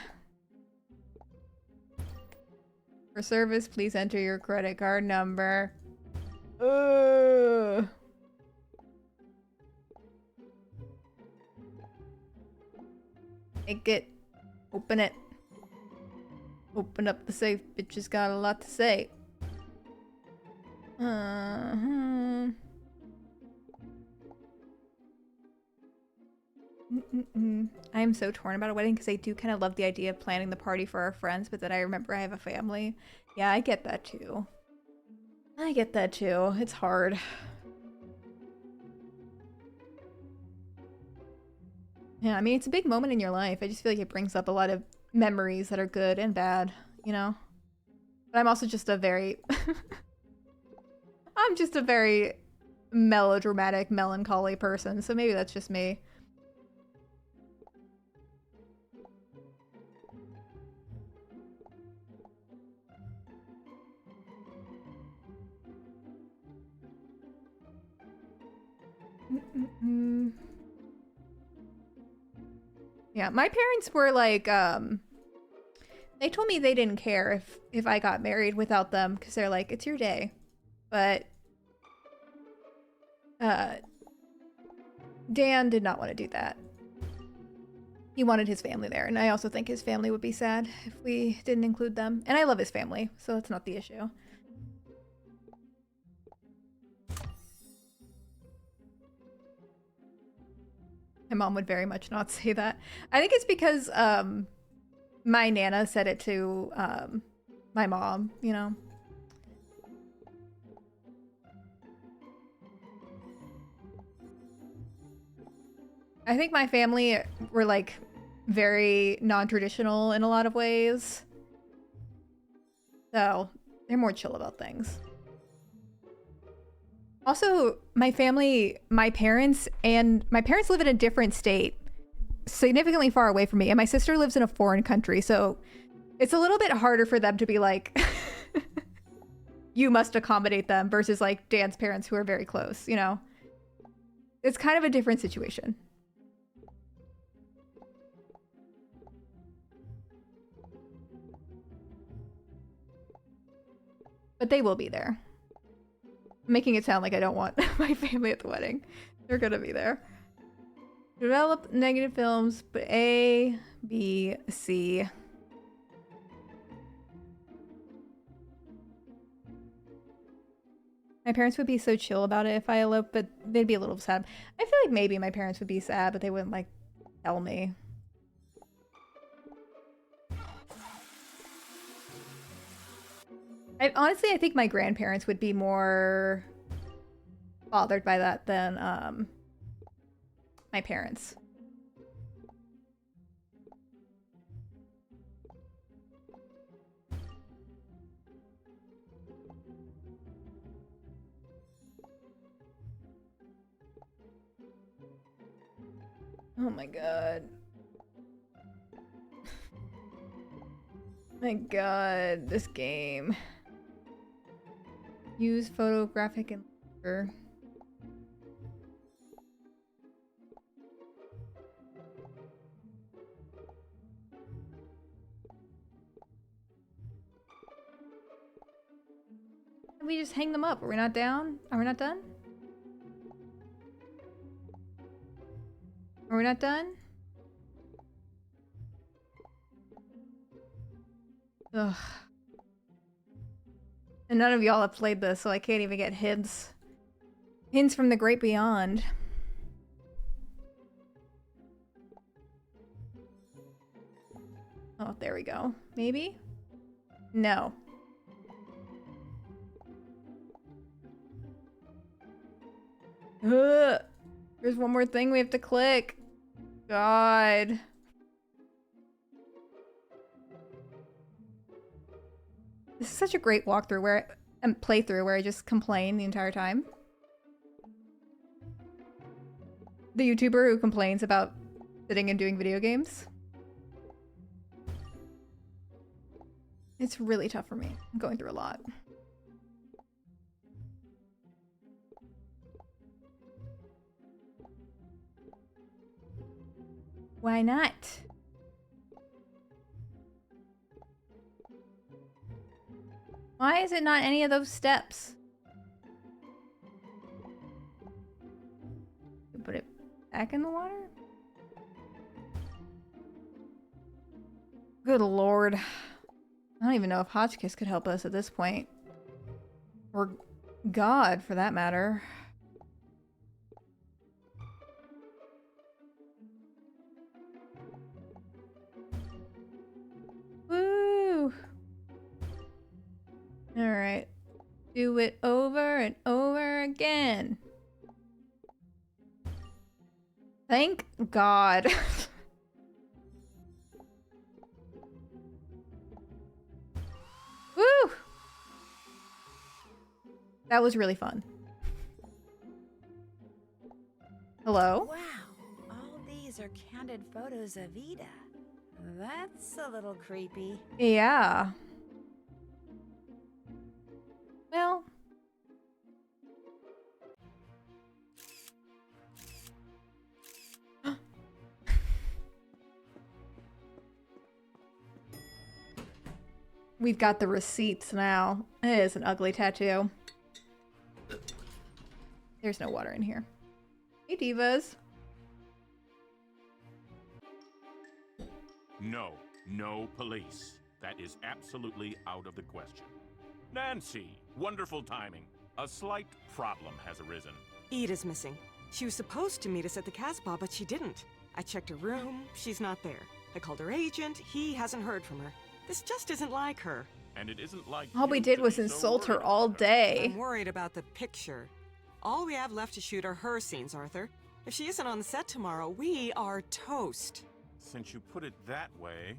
For service, please enter your credit card number. Ugh. Take it. Open it. Open up the safe. Bitch has got a lot to say. I am so torn about a wedding because I do kind of love the idea of planning the party for our friends, but then I remember I have a family. Yeah, I get that too. I get that too. It's hard. Yeah, I mean, it's a big moment in your life. I just feel like it brings up a lot of memories that are good and bad, you know? But I'm also just a very... I'm just a very melodramatic, melancholy person, so maybe that's just me. Yeah, my parents were like, they told me they didn't care if I got married without them, because they're like, it's your day. But Dan did not want to do that. He wanted his family there, and I also think his family would be sad if we didn't include them. And I love his family, so that's not the issue. My mom would very much not say that. I think it's because my Nana said it to my mom, you know? I think my family were like very non-traditional in a lot of ways. So they're more chill about things. Also, my family, my parents live in a different state, significantly far away from me, and my sister lives in a foreign country, so it's a little bit harder for them to be like, you must accommodate them, versus like Dan's parents who are very close, you know? It's kind of a different situation. But they will be there. making it sound like I don't want my family at the wedding. They're gonna be there. Develop negative films, but A, B, C. My parents would be so chill about it if I eloped, but they'd be a little sad. I feel like maybe my parents would be sad, but they wouldn't, like, tell me. Honestly, I think my grandparents would be more bothered by that than my parents. Oh my god. My god, this game. Use photographic and laser. We just hang them up. Are we not down? Are we not done? Are we not done? Ugh. And none of y'all have played this, so I can't even get hints. Hints from the great beyond. Oh, there we go. Maybe? No. Ugh. There's one more thing we have to click. God. This is such a great walkthrough and playthrough where I just complain the entire time. The YouTuber who complains about sitting and doing video games. It's really tough for me. I'm going through a lot. Why not? Why is it not any of those steps? Put it back in the water? Good lord. I don't even know if Hotchkiss could help us at this point. Or God, for that matter. Woo! Alright. Do it over and over again. Thank God. Woo! That was really fun. Hello? Wow, all these are candid photos of Ida. That's a little creepy. Yeah. Well. We've got the receipts now. It is an ugly tattoo. There's no water in here. Hey, divas. No, no police. That is absolutely out of the question. Nancy, wonderful timing. A slight problem has arisen. Ida's missing. She was supposed to meet us at the Casbah, but she didn't. I checked her room. She's not there. I called her agent. He hasn't heard from her. This just isn't like her. And it isn't like all we you did to was be so insult her worried all about her. day. I'm worried about the picture. All we have left to shoot are her scenes, Arthur. If she isn't on the set tomorrow, we are toast. Since you put it that way,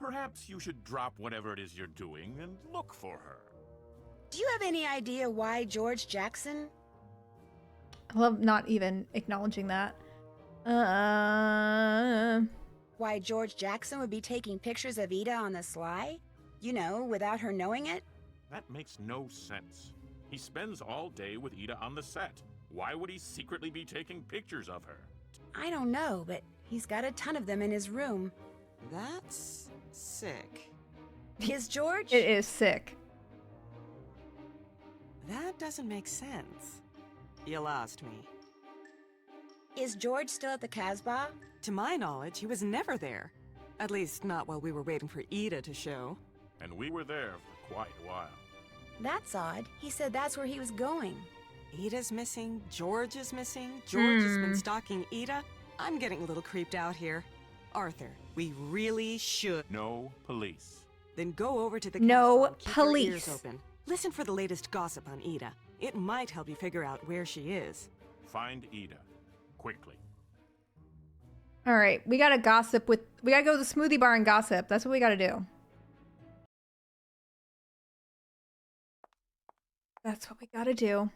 perhaps you should drop whatever it is you're doing and look for her. Do you have any idea why George Jackson? I love not even acknowledging that. Why George Jackson would be taking pictures of Ida on the sly? You know, without her knowing it? That makes no sense. He spends all day with Ida on the set. Why would he secretly be taking pictures of her? I don't know, but he's got a ton of them in his room. That's sick. Is George? It is sick. That doesn't make sense. You lost me. Is George still at the Casbah? To my knowledge, he was never there. At least not while we were waiting for Ida to show. And we were there for quite a while. That's odd. He said that's where he was going. Ida's missing, George is missing, George has been stalking Ida. I'm getting a little creeped out here. Arthur, we really should. No police. Then go over to the No Casbah and keep your ears police. open. Listen for the latest gossip on Ida. It might help you figure out where she is. Find Ida. Quickly. All right, we gotta gossip with. We gotta go to the smoothie bar and gossip. That's what we gotta do. That's what we gotta do.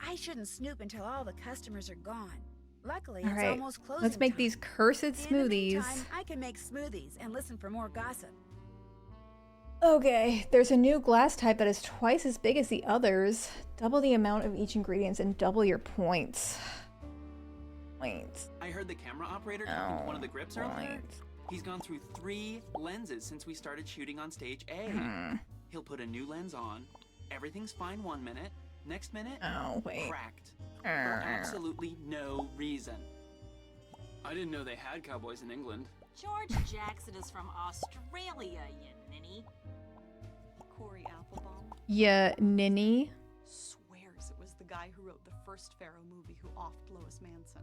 I shouldn't snoop until all the customers are gone. Luckily, All it's right, almost closing let's make time. these cursed In the smoothies. meantime, I can make smoothies and listen for more gossip. Okay, there's a new glass type that is twice as big as the others. Double the amount of each ingredient and double your points. Points. I heard the camera operator talking to one of the grips earlier. He's gone through 3 lenses since we started shooting on stage A. He'll put a new lens on. Everything's fine 1 minute. Next minute, Oh, wait. cracked. For absolutely no reason. I didn't know they had cowboys in England. George Jackson is from Australia, you ninny. Corey Applebaum Yeah, ninny. swears it was the guy who wrote the first Pharaoh movie who offed Lois Manson.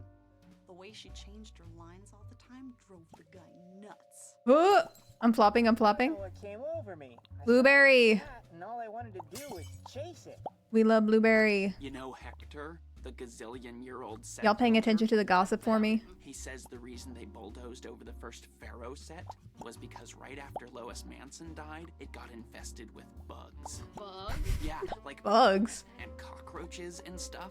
The way she changed her lines all the time drove the guy nuts. Oh, I'm flopping, I'm flopping. What came over me? I Blueberry. saw that, and all I wanted to do was chase it. We love Blueberry. You know Hector, the gazillion-year-old set Y'all paying builder? attention to the gossip for me? He says the reason they bulldozed over the first Pharaoh set was because right after Lois Manson died, it got infested with bugs. Bugs? Yeah, like Bugs. and cockroaches and stuff.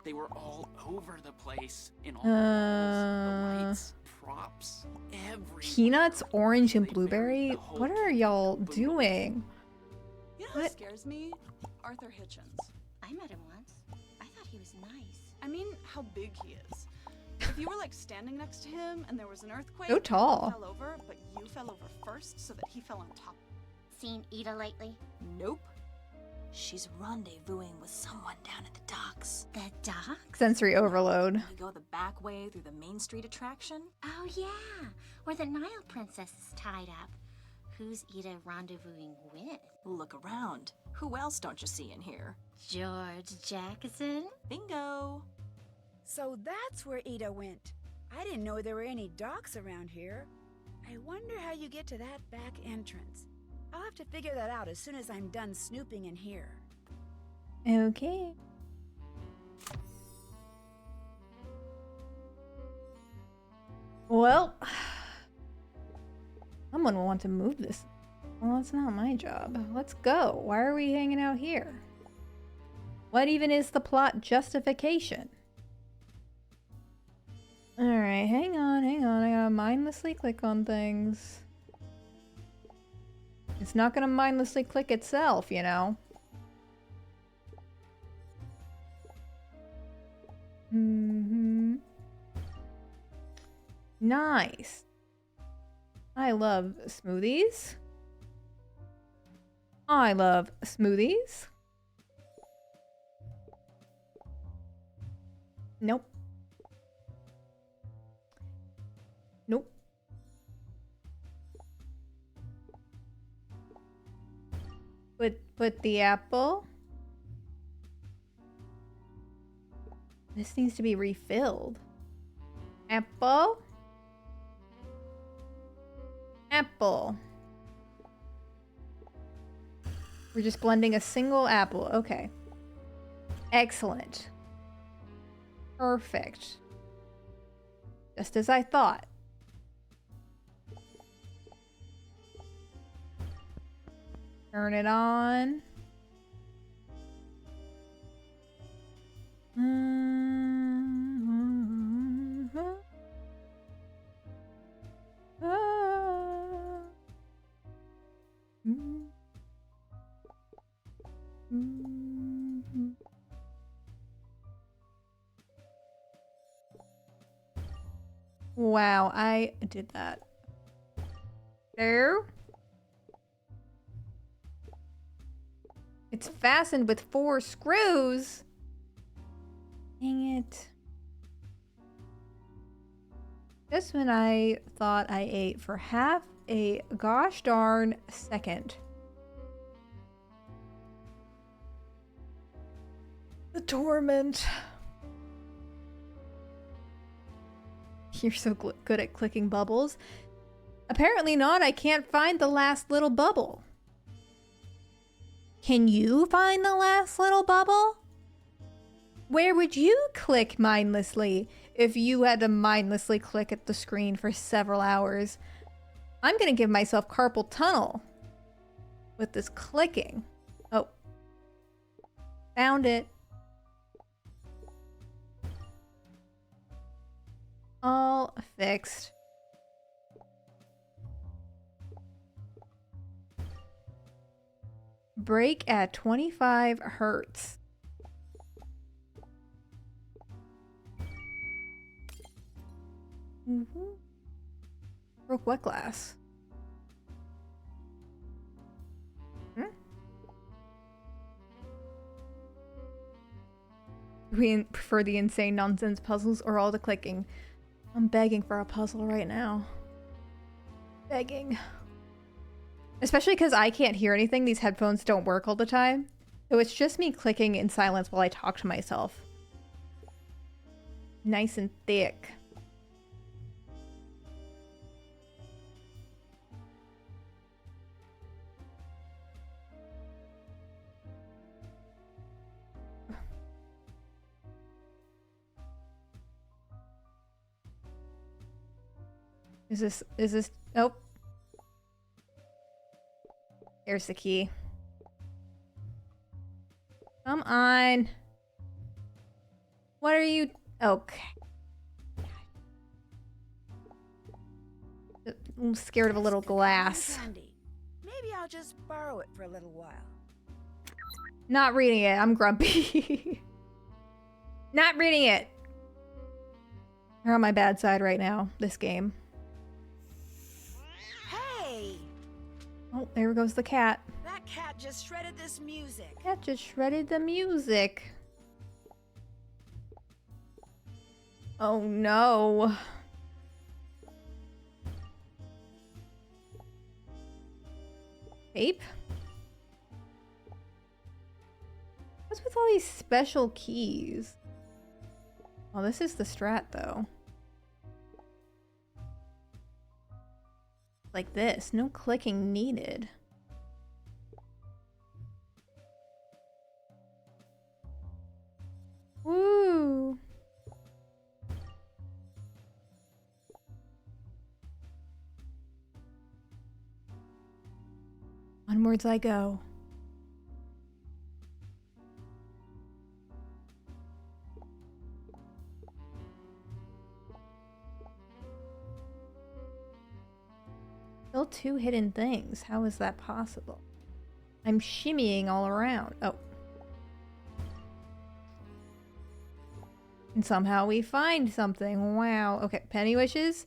They were all over the place in all the walls, the lights, props, everything. Peanuts, orange, and blueberry? What are y'all doing? You know who What? scares me? Arthur Hitchens. I met him once. I thought he was nice. I mean, how big he is. If you were like standing next to him and there was an earthquake, So and he tall. fell over, but you fell over first so that he fell on top. Seen Ida lately? Nope. She's rendezvousing with someone down at the docks. The docks? Sensory overload. You go the back way through the Main Street attraction. Oh yeah, where the Nile princess is tied up. Who's Ida rendezvousing with? Look around. Who else don't you see in here? George Jackson? Bingo. So that's where Ida went. I didn't know there were any docks around here. I wonder how you get to that back entrance. I'll have to figure that out as soon as I'm done snooping in here. Okay. Well, someone will want to move this. Well, it's not my job. Let's go. Why are we hanging out here? What even is the plot justification? Alright, hang on. I gotta mindlessly click on things. It's not gonna mindlessly click itself, you know? Nice. I love smoothies. I love smoothies. Nope. Nope. Put the apple. This needs to be refilled. Apple. Apple. We're just blending a single apple. Okay. Excellent. Perfect. Just as I thought. Turn it on. Wow, I did that. There. It's fastened with 4 screws. Dang it. Just when I thought I ate for half a gosh darn second. The torment. You're so good at clicking bubbles. Apparently not. I can't find the last little bubble. Can you find the last little bubble? Where would you click mindlessly if you had to mindlessly click at the screen for several hours? I'm gonna give myself carpal tunnel with this clicking. Oh. Found it. All fixed. Break at 25 hertz. Broke what glass? We prefer the insane nonsense puzzles or all the clicking. I'm begging for a puzzle right now. Begging. Especially because I can't hear anything. These headphones don't work all the time. So it's just me clicking in silence while I talk to myself. Nice and thick. Is this, nope. Here's the key. Come on. What are you, okay. I'm scared of a little glass. Maybe I'll just borrow it for a little while. Not reading it, I'm grumpy. Not reading it. You're on my bad side right now, this game. Oh, there goes the cat. That cat just shredded this music. Cat just shredded the music. Oh no. Tape? What's with all these special keys? Oh, this is the strat though. Like this, no clicking needed. Woo! Onwards I go. Still 2 hidden things. How is that possible? I'm shimmying all around. Oh. And somehow we find something. Wow. Okay, penny wishes.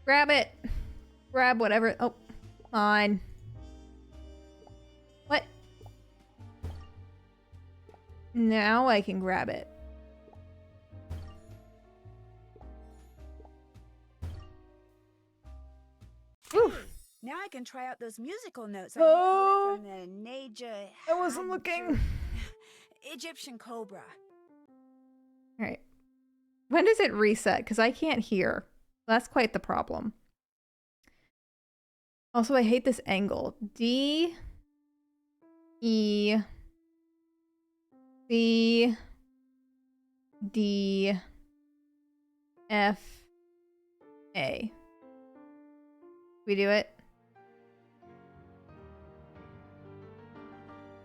Grab it. Grab whatever. Oh, fine. What? Now I can grab it. Now I can try out those musical notes I decoded from the Naja. I wasn't looking. Egyptian cobra. All right. When does it reset? Because I can't hear. That's quite the problem. Also, I hate this angle. D, E, C, D, F, A. We do it?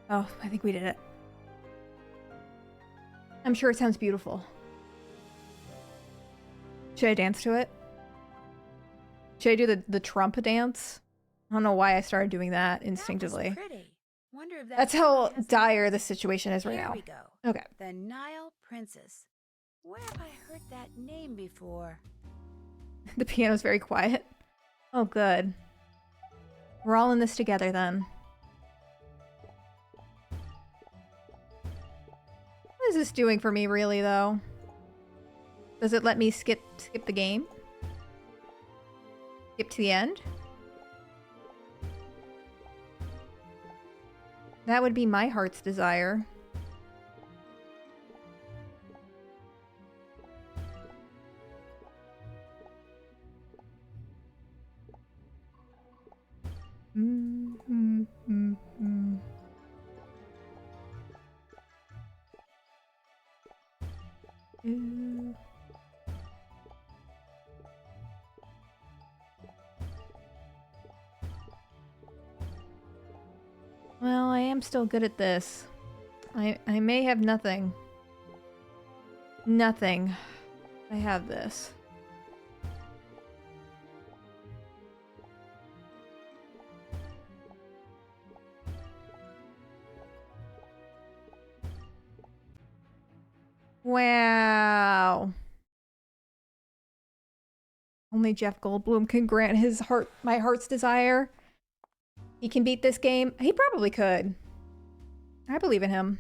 Oh, I think we did it. I'm sure it sounds beautiful. Should I dance to it? Should I do the Trump dance? I don't know why I started doing that instinctively. That was pretty. Wonder if That's how dire the situation is right now. Here we go. Okay. The Nile Princess. Where have I heard that name before? The piano's very quiet. Oh, good. We're all in this together then. What is this doing for me really though? Does it let me skip the game? Skip to the end? That would be my heart's desire. Well, I am still good at this. I may have nothing. Nothing. I have this. Wow. Only Jeff Goldblum can grant my heart's desire. He can beat this game. He probably could. I believe in him.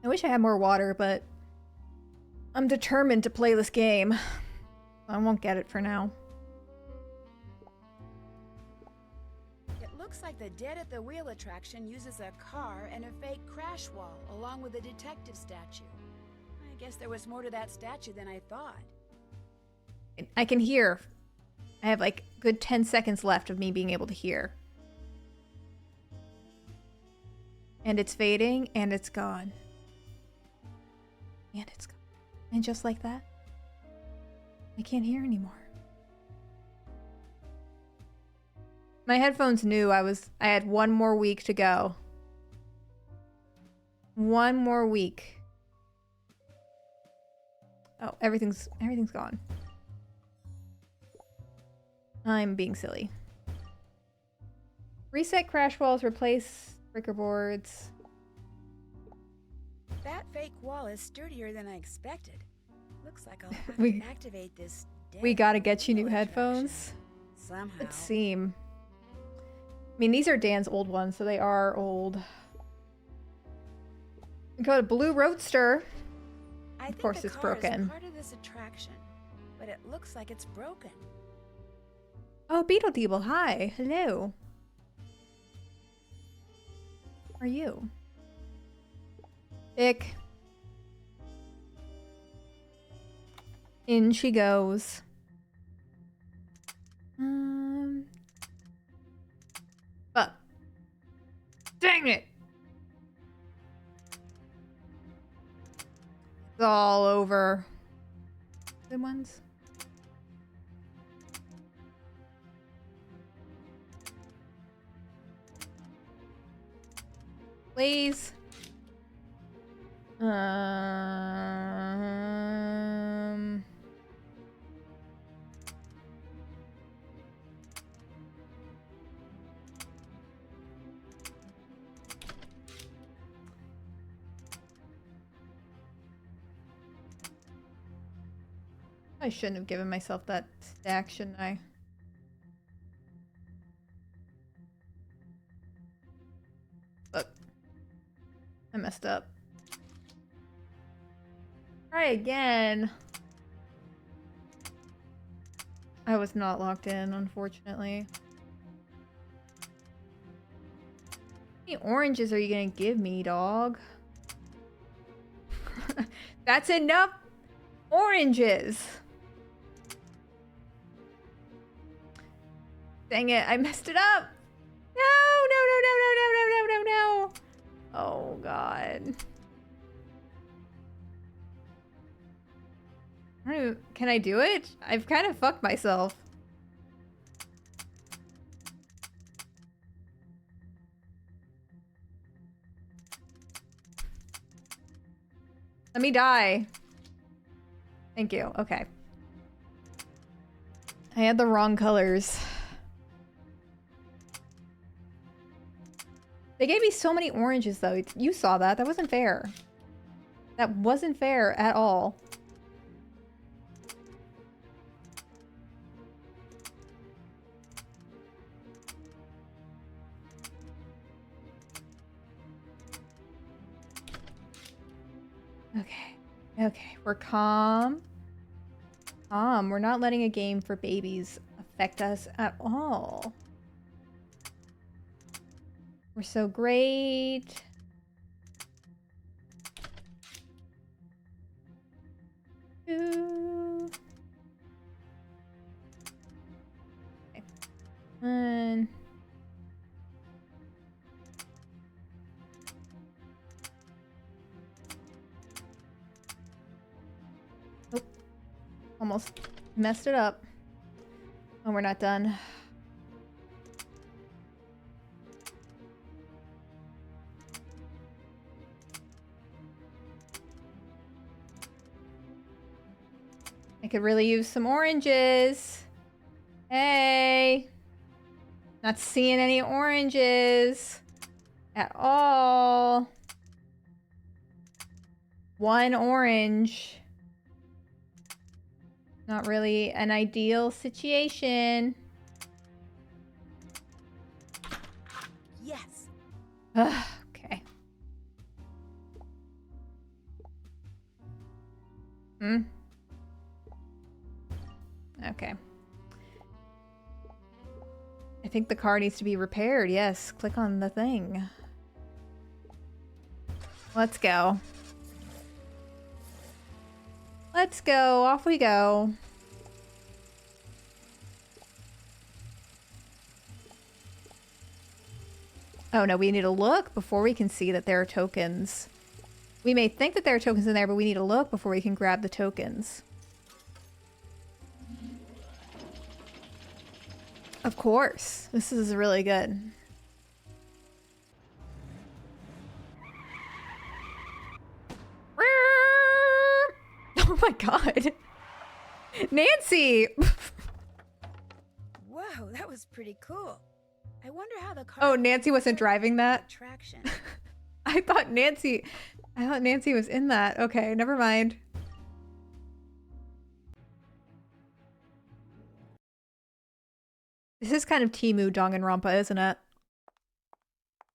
I wish I had more water, but I'm determined to play this game. I won't get it for now. It looks like the Dead at the Wheel attraction uses a car and a fake crash wall, along with a detective statue. I guess there was more to that statue than I thought. I can hear. I have like good 10 seconds left of me being able to hear. And it's fading, and it's gone. And it's gone. And just like that, I can't hear anymore. My headphones knew I had one more week to go. One more week. Oh, everything's gone. I'm being silly. Reset crash walls, replace breaker boards. That fake wall is sturdier than I expected. Looks like I'll have to activate this. We gotta get you new headphones. Somehow. It seem. I mean, these are Dan's old ones, so they are old. Go to Blue Roadster. Of course, it's broken. Is part of this attraction, but it looks like it's broken. Oh, Beetle Deeble, hi. Hello. How are you? Vic. In she goes. But. Dang it! It's all over. Good ones. Please. I shouldn't have given myself that stack, shouldn't I? Look. I messed up. Try again. I was not locked in, unfortunately. How many oranges are you gonna give me, dog? That's enough oranges! Dang it, I messed it up! No, no, no, no, no, no, no, no, no, no! Oh, God. I don't even, can I do it? I've kind of fucked myself. Let me die. Thank you. Okay. I had the wrong colors. They gave me so many oranges, though. You saw that. That wasn't fair. That wasn't fair at all. Okay. Okay. We're calm. We're not letting a game for babies affect us at all. We're so great. Okay. And oh, almost messed it up. Oh, we're not done. I could really use some oranges. Hey. Not seeing any oranges at all. One orange. Not really an ideal situation. Yes. Okay. Okay. I think the car needs to be repaired. Yes, click on the thing. Let's go. Let's go. Off we go. Oh no, we need to look before we can see that there are tokens. We may think that there are tokens in there, but we need to look before we can grab the tokens. Of course. This is really good. Oh my god. Nancy! Whoa, that was pretty cool. I wonder how the car. Oh, Nancy wasn't driving that? Attraction. I thought Nancy was in that. Okay, never mind. This is kind of Temu Danganronpa, isn't it?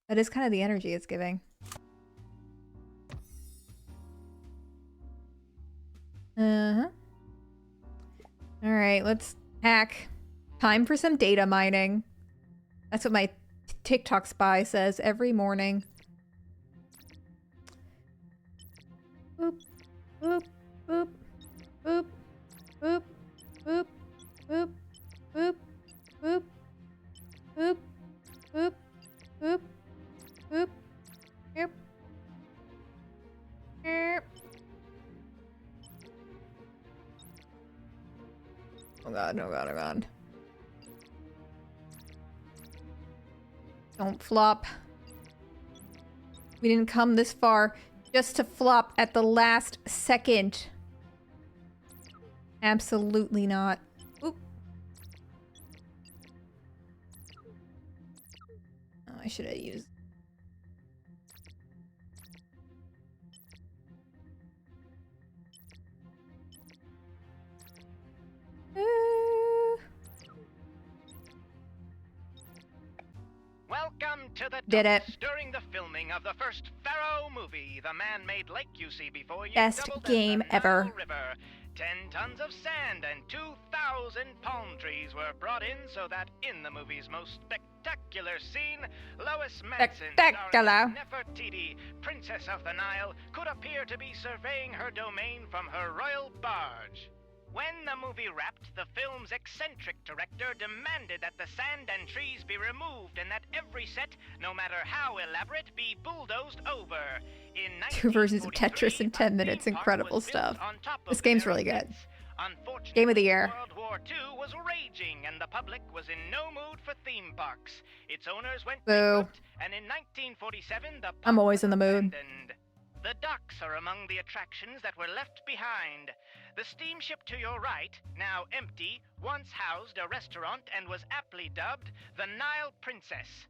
That is kind of the energy it's giving. Uh-huh. Alright, let's hack. Time for some data mining. That's what my TikTok spy says every morning. Boop, boop, boop, boop, boop, boop, boop, boop, boop, boop, boop, boop, boop, yep. Yep. Oh god, oh god, oh god. Don't flop. We didn't come this far just to flop at the last second. Absolutely not. Oop. Oh, I should have used... Welcome to the Did it. During the filming of the first Pharaoh movie, the man-made lake you see before you Best doubled as game the Nile ever. River. 10 tons of sand and 2,000 palm trees were brought in so that in the movie's most spectacular scene, Lois Manson, Spectacular. Nefertiti, Princess of the Nile, could appear to be surveying her domain from her royal barge. When the movie wrapped, the film's eccentric director demanded that the sand and trees be removed and that every set, no matter how elaborate, be bulldozed over. In 2 versions of Tetris in 10 minutes. Incredible stuff. This game's really good. Game of the year. World War II was raging and the public was in no mood for theme parks. Its owners went bankrupt, and in 1947 the I'm always in the mood. abandoned. The docks are among the attractions that were left behind. The steamship to your right, now empty, once housed a restaurant and was aptly dubbed the Nile Princess.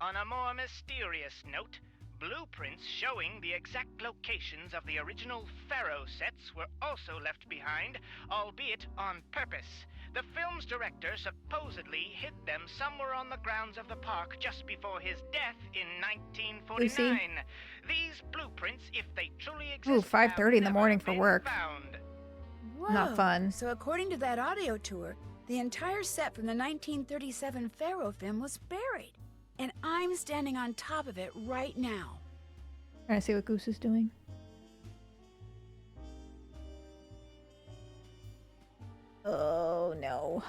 On a more mysterious note, Blueprints showing the exact locations of the original Pharaoh sets were also left behind, albeit on purpose. The film's director supposedly hid them somewhere on the grounds of the park just before his death in 1949. Lucy? These blueprints, if they truly exist, Ooh, 5:30 in the morning for work. found. Whoa. Not fun. So according to that audio tour, the entire set from the 1937 Pharaoh film was buried. And I'm standing on top of it right now. Trying to see what Goose is doing. Oh no.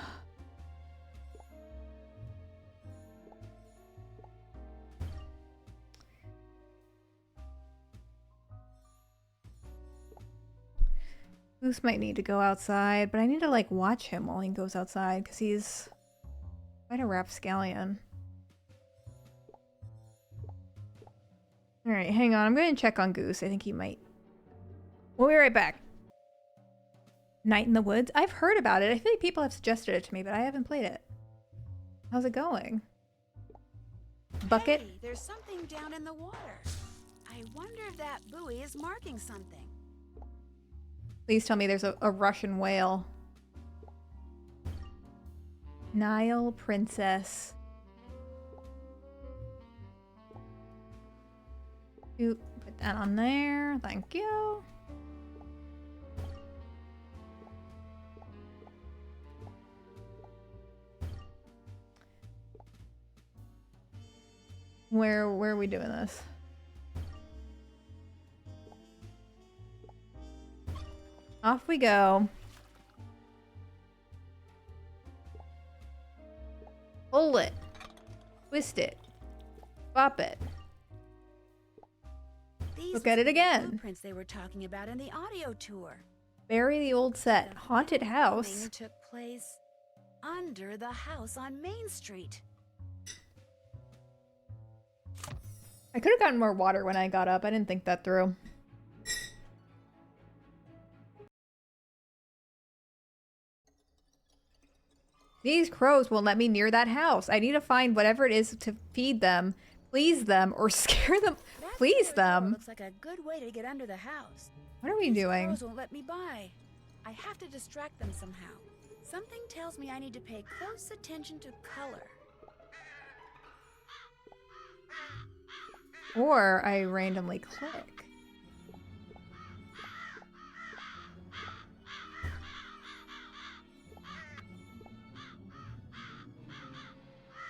Goose might need to go outside, but I need to like watch him while he goes outside because he's quite a rapscallion. Alright, hang on. I'm going to check on Goose. I think he might. We'll be right back. Night in the Woods? I've heard about it. I feel like people have suggested it to me, but I haven't played it. How's it going? Bucket? Hey, there's something down in the water. I wonder if that buoy is marking something. Please tell me there's a Russian whale. Nile Princess. Put that on there. Thank you. Where are we doing this? Off we go. Pull it. Twist it. Bop it. Look at it again. Blueprints they were talking about in the audio tour. Bury the old set. Haunted house. Filming took place under the house on Main Street. I could have gotten more water when I got up. I didn't think that through. These crows won't let me near that house. I need to find whatever it is to feed them, please them, or scare them. Please them. Looks like a good way to get under the house. What are we These doing? crows won't let me by. I have to distract them somehow. Something tells me I need to pay close attention to color. Or I randomly click.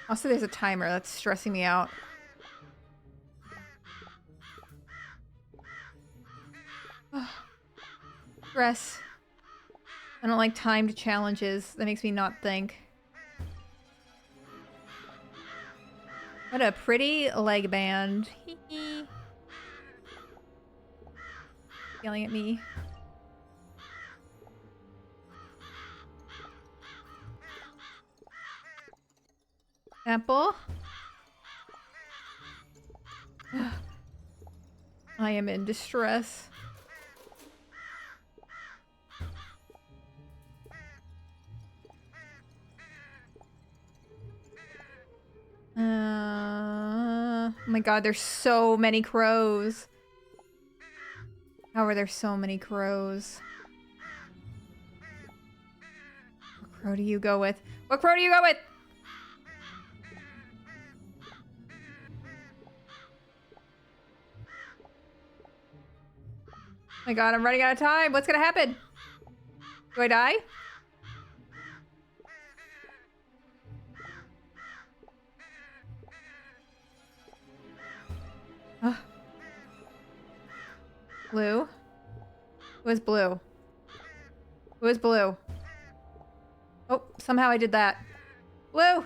Also, there's a timer. That's stressing me out. Stress. I don't like timed challenges. That makes me not think. What a pretty leg band. Hee hee. Yelling at me. Apple. I am in distress. Oh my god, there's so many crows. How are there so many crows? What crow do you go with? What crow do you go with? Oh my god, I'm running out of time. What's gonna happen? Do I die? Blue? Who is blue? Who is blue? Oh, somehow I did that. Blue!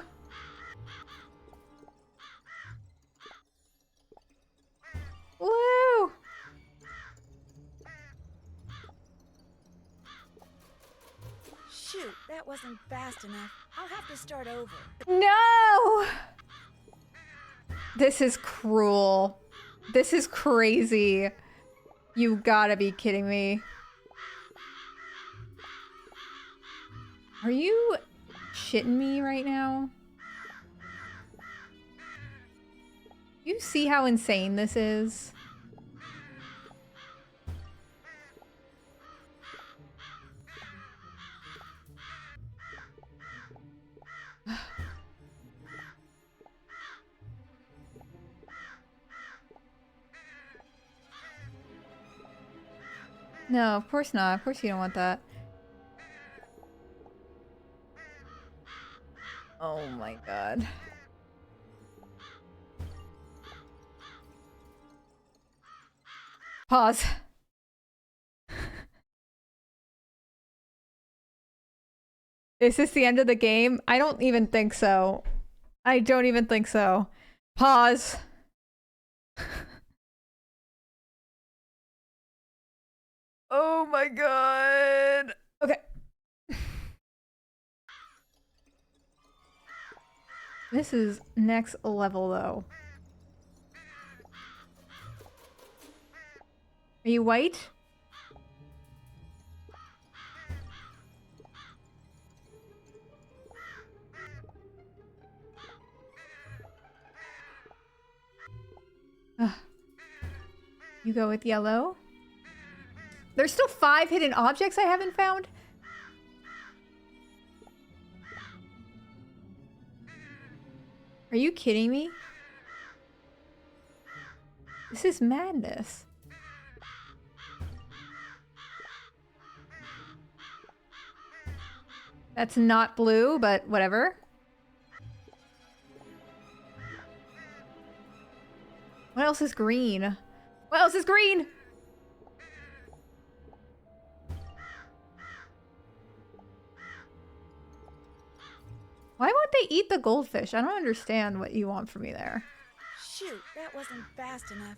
Blue! Shoot, that wasn't fast enough. I'll have to start over. No! This is cruel. This is crazy. You gotta be kidding me. Are you shitting me right now? You see how insane this is? No, of course not. Of course you don't want that. Oh my god. Pause. Is this the end of the game? I don't even think so. I don't even think so. Pause. Oh my god. Okay. This is next level though. Are you white? Ugh. You go with yellow? There's still 5 hidden objects I haven't found? Are you kidding me? This is madness. That's not blue, but whatever. What else is green? What else is green? Why won't they eat the goldfish? I don't understand what you want from me there. Shoot, that wasn't fast enough.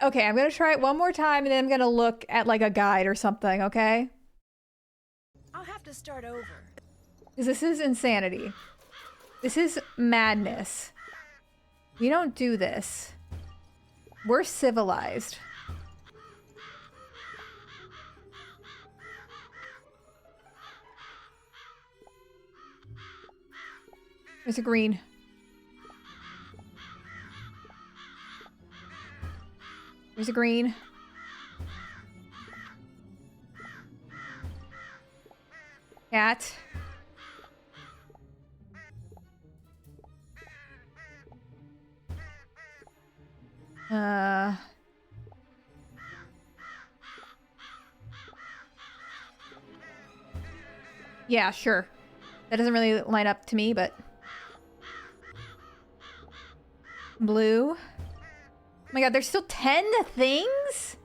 Okay, I'm gonna try it one more time and then I'm gonna look at like a guide or something, okay? I'll have to start over. Because this is insanity. This is madness. We don't do this. We're civilized. There's a green. There's a green. Cat. Yeah, sure. That doesn't really line up to me, but... Blue. Oh my god, there's still 10 things?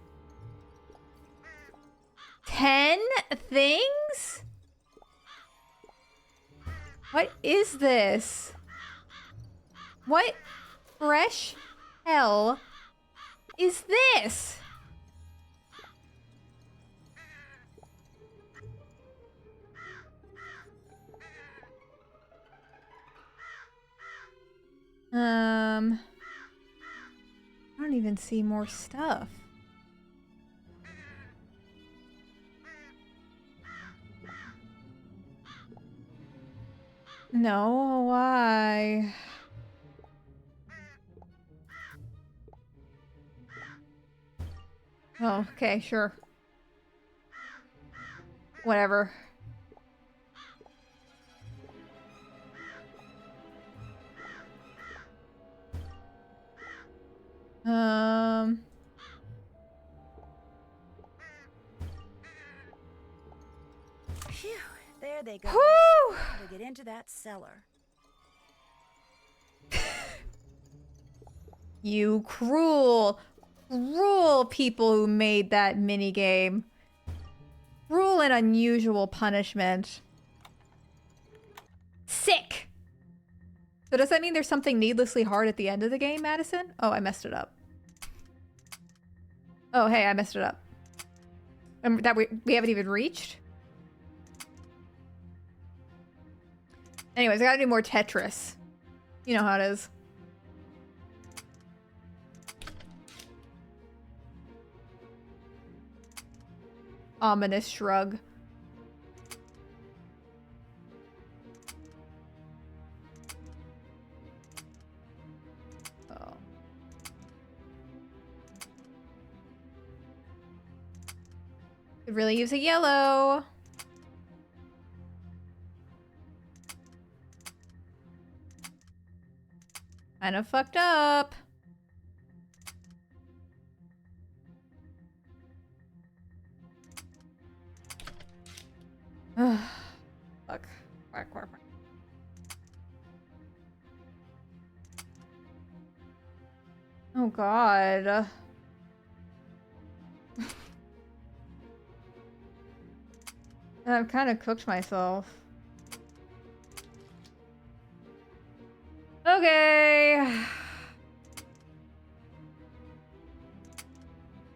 10 things? What is this? What fresh hell is this? I don't even see more stuff. No, why? Oh, okay, sure. Whatever. Phew, there they go. Whew! To get into that cellar. You cruel, cruel people who made that minigame. Cruel and unusual punishment. Sick! So does that mean there's something needlessly hard at the end of the game, Madison? Oh, I messed it up. Oh, hey, I messed it up. That we haven't even reached? Anyways, I gotta do more Tetris. You know how it is. Ominous shrug. really use a yellow. Kind of fucked up. Fuck. Quack, quack, quack. Oh god. I've kind of cooked myself. Okay.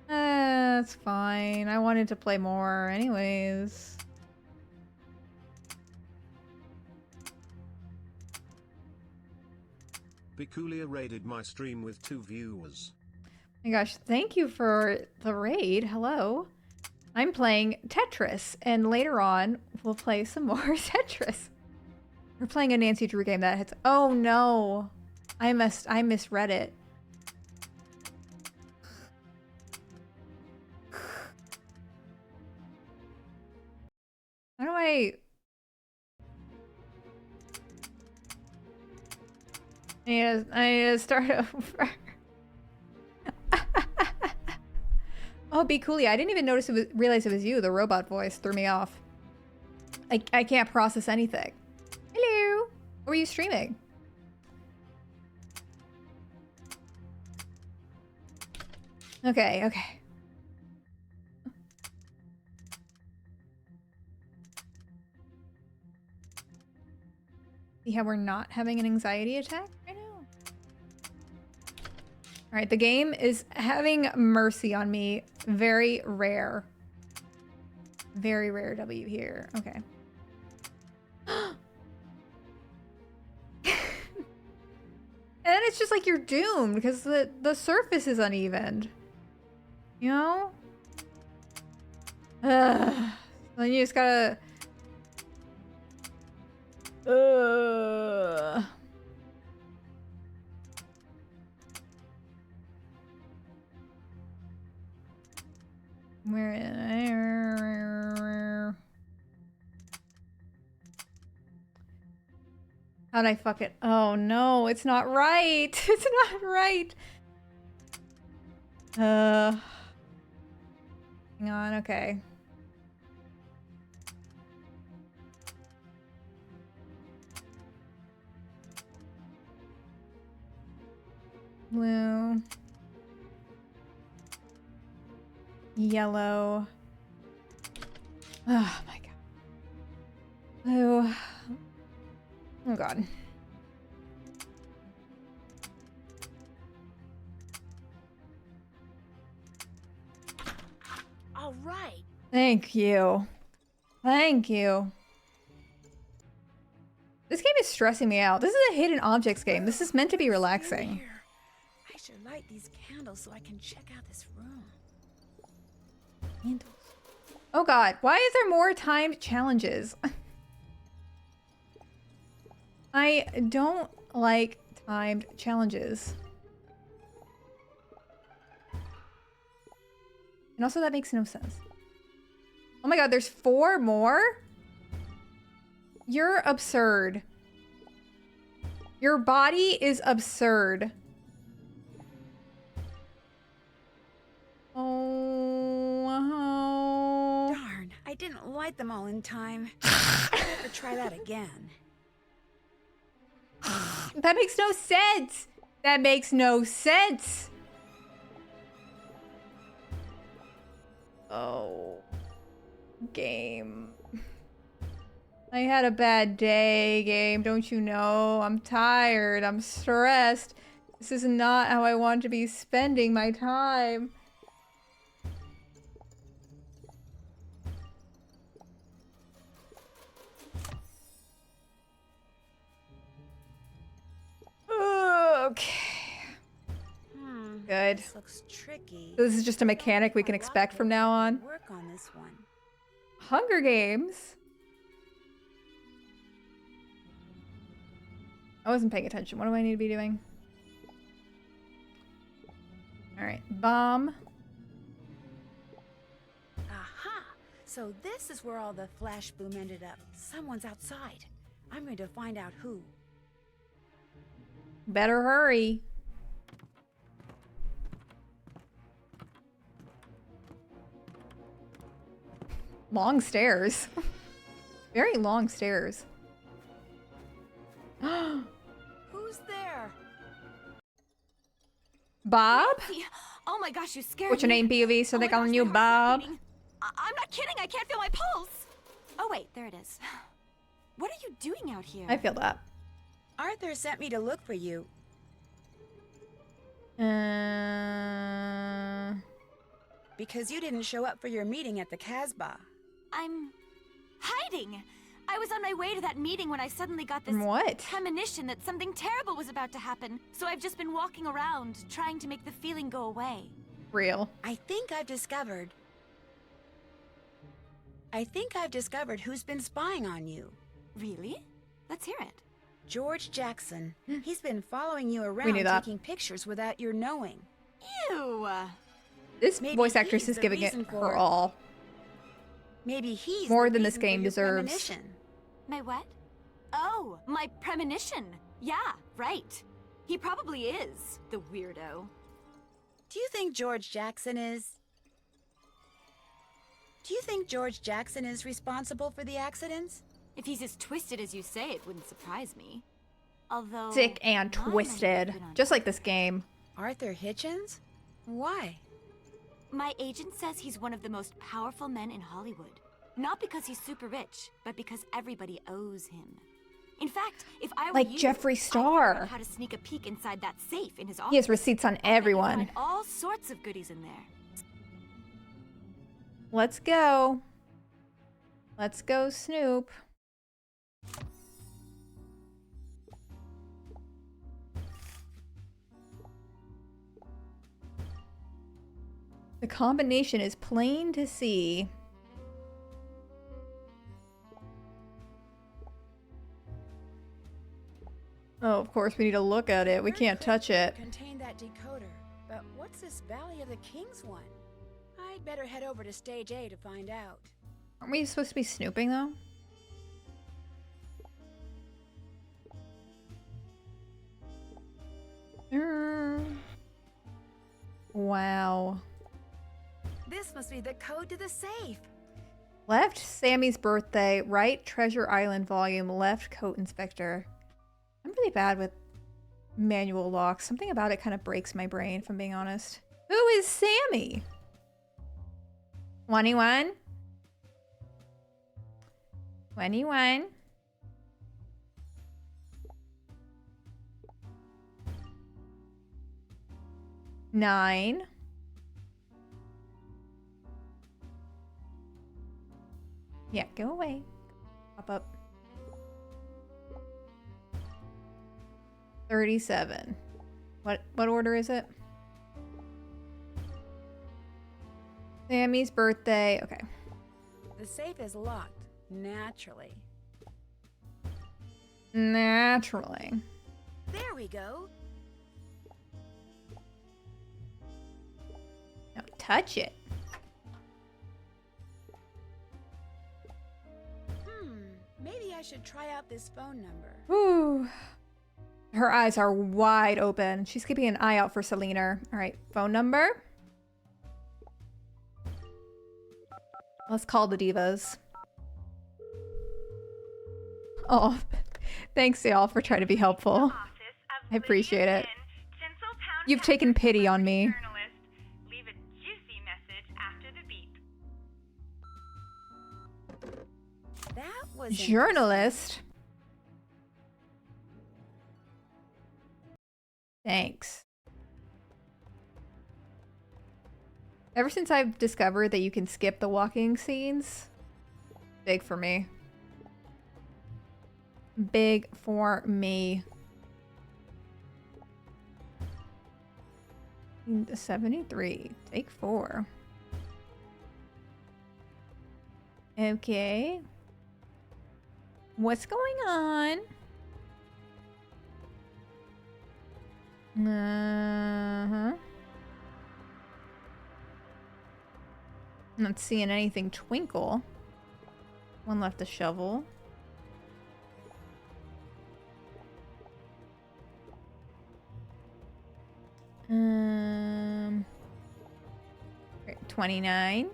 That's fine. I wanted to play more anyways. Peculiar raided my stream with 2 viewers. Oh my gosh, thank you for the raid. Hello. I'm playing Tetris, and later on, we'll play some more Tetris. We're playing a Nancy Drew game that hits. Oh no. I misread it. How do I need to start over. Oh, be coolly. I didn't even realize it was you. The robot voice threw me off. I can't process anything. Hello. What were you streaming? Okay, okay. See how we're not having an anxiety attack right now? All right, the game is having mercy on me. Very rare. Very rare W here. Okay. And then it's just like you're doomed because the surface is uneven. You know? Then you just gotta... How'd I fuck it? Oh no, it's not right. It's not right. Hang on, okay. Blue. Yellow. Oh my god. Blue. Oh god. All right. Thank you. Thank you. This game is stressing me out. This is a hidden objects game. This is meant to be relaxing. I should light these candles so I can check out this room. Candles. Oh god, why is there more timed challenges? I don't like timed challenges. And also that makes no sense. Oh my god, there's 4 more? You're absurd. Your body is absurd. Oh. Darn, I didn't light them all in time. I'll have to try that again. That makes no sense. That makes no sense. Oh. Game. I had a bad day, game. Don't you know? I'm tired. I'm stressed. This is not how I want to be spending my time. Okay. Good. This looks tricky. This is just a mechanic we can expect from now on. Work on this one. Hunger Games. I wasn't paying attention. What do I need to be doing? All right, bomb. Aha! So this is where all the flash boom ended up. Someone's outside. I'm going to find out who. Better hurry. Long stairs. Very long stairs. Who's there? Bob? Nancy, oh my gosh, you scared What's your me. name, POV? So Oh they my calling gosh, you my heart's Bob? beating. I'm not kidding. I can't feel my pulse. Oh wait, there it is. What are you doing out here? I feel that. Arthur sent me to look for you. Because you didn't show up for your meeting at the Casbah. I'm hiding. I was on my way to that meeting when I suddenly got this premonition that something terrible was about to happen. So I've just been walking around, trying to make the feeling go away. Real. I think I've discovered who's been spying on you. Really? Let's hear it. George Jackson. He's been following you We around knew that. taking pictures without your knowing. Ew. This Maybe voice actress he's is the giving it reason her for it. all. Maybe he's More the than this reason for game your deserves. premonition. My what? Oh, my premonition. Yeah, right. He probably is, the weirdo. Do you think George Jackson is responsible for the accidents? If he's as twisted as you say, it wouldn't surprise me. Although Sick and twisted. Just like this game. Arthur Hitchens? Why? My agent says he's one of the most powerful men in Hollywood. Not because he's super rich, but because everybody owes him. In fact, if I were Like you, Jeffree I'd Star. figure out how to sneak a peek inside that safe in his office. He has receipts on everyone. Find all sorts of goodies in there. Let's go. Let's go, Snoop. The combination is plain to see. Oh, of course, we need to look at it. We can't touch it. Contain that decoder. But what's this Valley of the Kings one? I'd better head over to Stage A to find out. Aren't we supposed to be snooping, though? Wow. This must be the code to the safe. Left Sammy's birthday, right Treasure Island volume, left coat inspector. I'm really bad with manual locks. Something about it kind of breaks my brain, if I'm being honest. Who is Sammy? 21? 21? Nine. Yeah, go away. Pop up. 37. What order is it? Sammy's birthday. Okay. The safe is locked, naturally. Naturally. There we go. Now touch it. Maybe I should try out this phone number. Ooh. Her eyes are wide open. She's keeping an eye out for Selena. All right, phone number. Let's call the divas. Oh, thanks y'all for trying to be helpful. I appreciate it. You've taken pity on me. Leave a juicy message after the beep. That was Journalist. Thanks. Ever since I've discovered that you can skip the walking scenes, big for me. Big for me. 73. Take 4. Okay. What's going on? I'm not seeing anything twinkle. One left to shovel. Right, 29.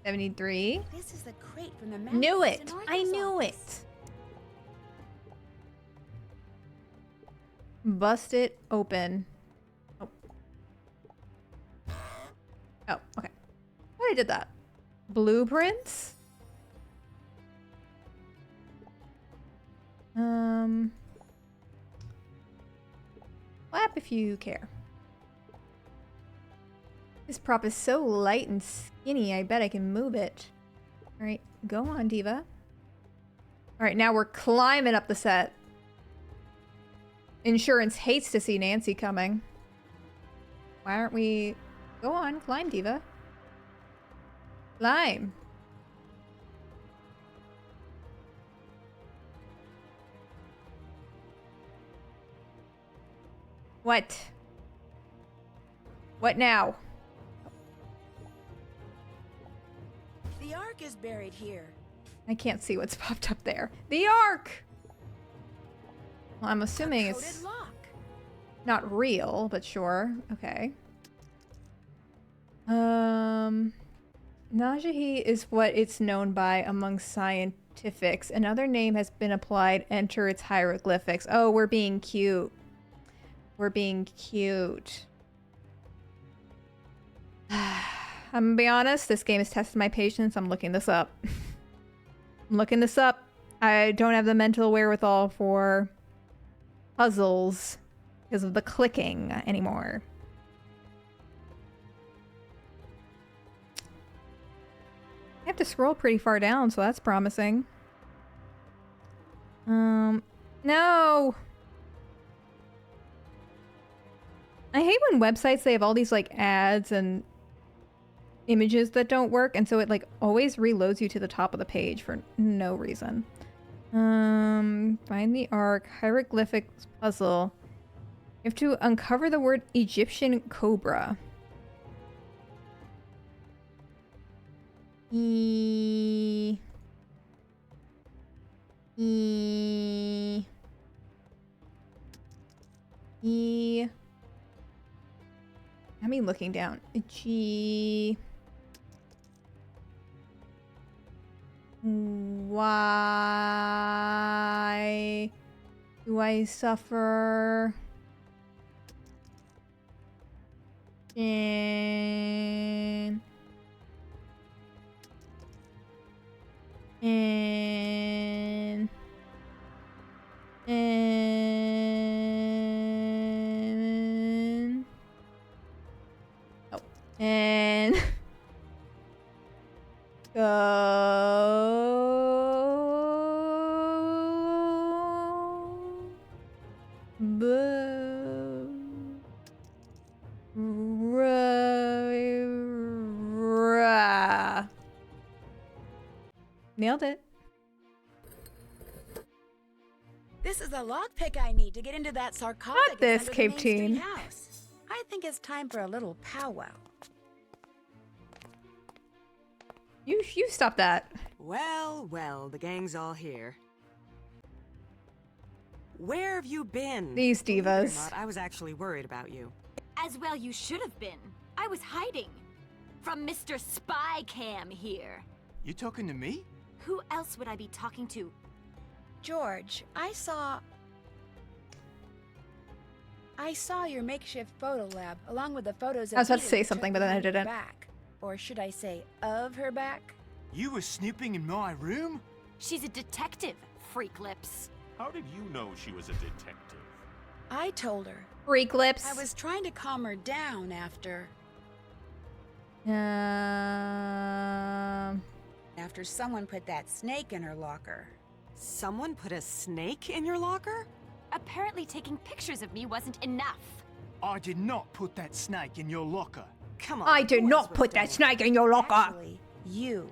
73. This is the crate from the Knew it! I knew it! Bust it open. Oh. Oh, okay. I did that. Blueprints? Flap if you care. This prop is so light and skinny, I bet I can move it. Alright, go on, Diva. Alright, now we're climbing up the set. Insurance hates to see Nancy coming. Why aren't we... Go on, climb, Diva. Climb. What? What now? The Ark is buried here. I can't see what's popped up there. The Ark! Well, I'm assuming it's not real, but sure. Okay. Najahi is what it's known by among scientifics. Another name has been applied. Enter its hieroglyphics. Oh, we're being cute. We're being cute. I'm gonna be honest, this game has tested my patience. I'm looking this up. I'm looking this up. I don't have the mental wherewithal for puzzles because of the clicking anymore. I have to scroll pretty far down, so that's promising. No! I hate when websites, they have all these like ads and images that don't work, and so it like always reloads you to the top of the page for no reason. Find the Ark, hieroglyphics puzzle. You have to uncover the word Egyptian cobra. I mean, looking down. G. Why do I suffer? And oh, and nailed it. This is the lockpick I need to get into that sarcophagus. Not this, under the Cape Main Street Teen. house. I think it's time for a little powwow. You stop that. Well, well, the gang's all here. Where have you been? These divas. Believe it or not, I was actually worried about you. As well you should have been. I was hiding. From Mr. Spy Cam here. You talking to me? Who else would I be talking to? George, I saw your makeshift photo lab along with the photos of I was about to Edith say you something, took but then I behind her didn't. back. Or should I say of her back? You were snooping in my room? She's a detective, freak lips. How did you know she was a detective? I told her. Freak lips. I was trying to calm her down after someone put that snake in her locker. Someone put a snake in your locker? Apparently taking pictures of me wasn't enough. I did not put that snake in your locker. Come on. I did not put that snake in your locker. Actually, you.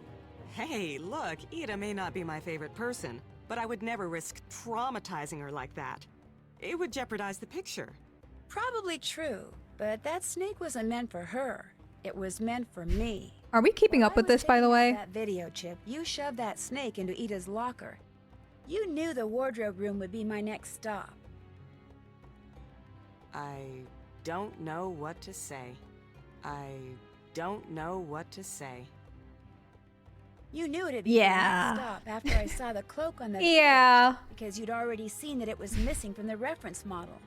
Hey, look, Ida may not be my favorite person, but I would never risk traumatizing her like that. It would jeopardize the picture. Probably true, But that snake wasn't meant for her. It was meant for me. Are we keeping up with this, by the way? That video, Chip. You shoved that snake into Ida's locker. You knew the wardrobe room would be my next stop. I don't know what to say. I don't know what to say. You knew it'd be my next stop after I saw the cloak on the Yeah. because you'd already seen that it was missing from the reference model.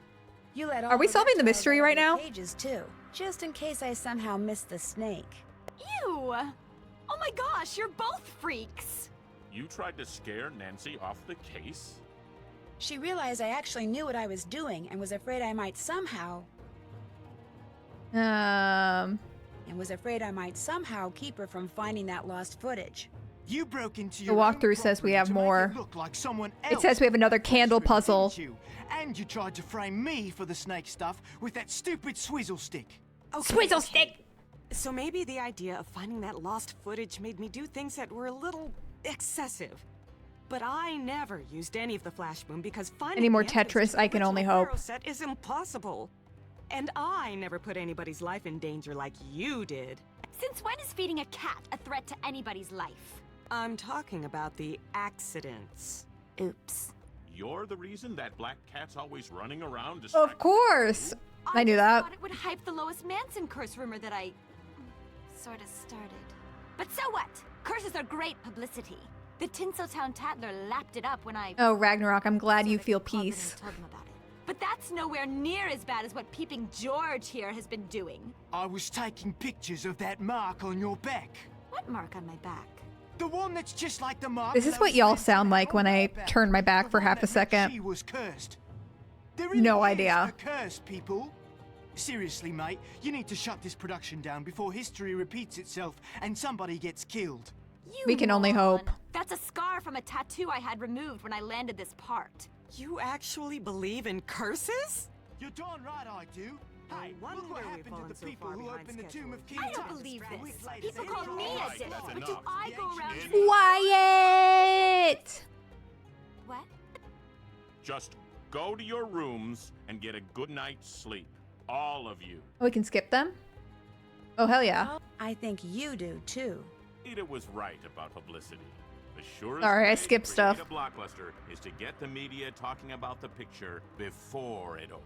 You let all Are we the solving the reptiles mystery out of right the now? Cages too, just in case I somehow missed the snake. Ew! Oh my gosh, you're both freaks! You tried to scare Nancy off the case? She realized I actually knew what I was doing and was afraid I might somehow keep her from finding that lost footage. You broke into The your walkthrough says we have more. Look like someone It else says we have another candle didn't puzzle. you? And you tried to frame me for the snake stuff with that stupid swizzle stick. Swizzle stick! So maybe the idea of finding that lost footage made me do things that were a little excessive. But I never used any of the flash boom because finding Any more the entrance Tetris, to the I can only original hope. Pharaoh set is impossible. And I never put anybody's life in danger like you did. Since when is feeding a cat a threat to anybody's life? I'm talking about the accidents. Oops. You're the reason that black cat's always running around Of course! I knew that. Thought it would hype the Lois Manson curse rumor that I sort of started. But so what? Curses are great publicity. The Tinseltown Tattler lapped it up when I Oh, Ragnarok, I'm glad you feel peace. told him about it. But that's nowhere near as bad as what Peeping George here has been doing. I was taking pictures of that mark on your back. What mark on my back? The one that's just like the mark. This is what y'all sound like when I turn my back for half a second. She was cursed. No idea. A curse, people. Seriously, mate, you need to shut this production down before history repeats itself and somebody gets killed. We can only hope. That's a scar from a tattoo I had removed when I landed this part. You actually believe in curses? You're darn right I do. Hey, look what happened to the people who opened the tomb of King I don't Tut. believe this. People call me a dick, but do I go around Wyatt! What? Just go to your rooms and get a good night's sleep. All of you. Oh, we can skip them? Oh, hell yeah. I think you do too. Ada was right about publicity. The surest Sorry, I way to skipped create stuff. a blockbuster is to get the media talking about the picture before it opens.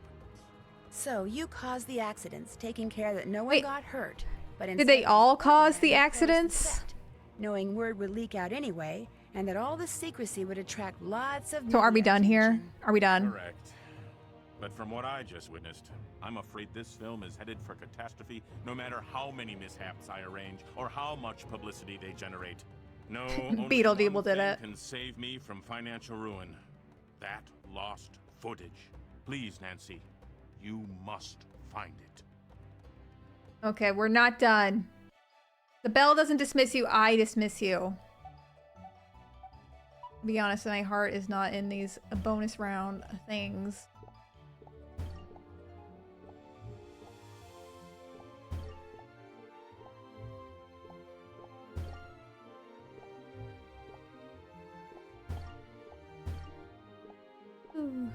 So you caused the accidents, taking care that no one got hurt. But Did they all cause the accidents? Knowing word would leak out anyway, and that all the secrecy would attract lots of So are we media done here? attention. Are we done? Correct. But from what I just witnessed, I'm afraid this film is headed for catastrophe no matter how many mishaps I arrange or how much publicity they generate. No, only Beetledeeble one did thing it. can save me from financial ruin. That lost footage. Please, Nancy, you must find it. Okay, we're not done. The bell doesn't dismiss you, I dismiss you. To be honest, my heart is not in these bonus round things. Ooh.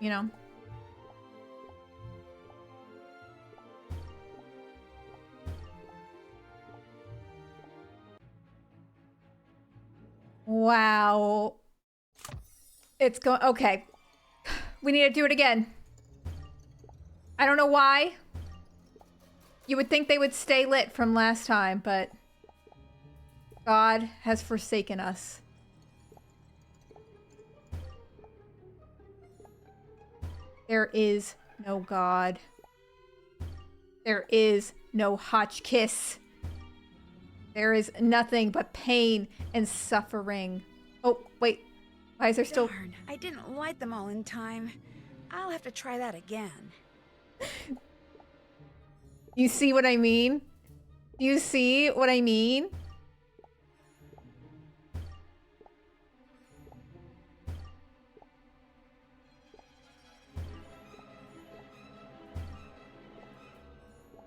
You know. Wow. It's going. Okay. We need to do it again. I don't know why. You would think they would stay lit from last time, but God has forsaken us. There is no God. There is no Hotchkiss. There is nothing but pain and suffering. Oh, wait. Why is there still... Darn, I didn't light them all in time. I'll have to try that again. You see what I mean? You see what I mean?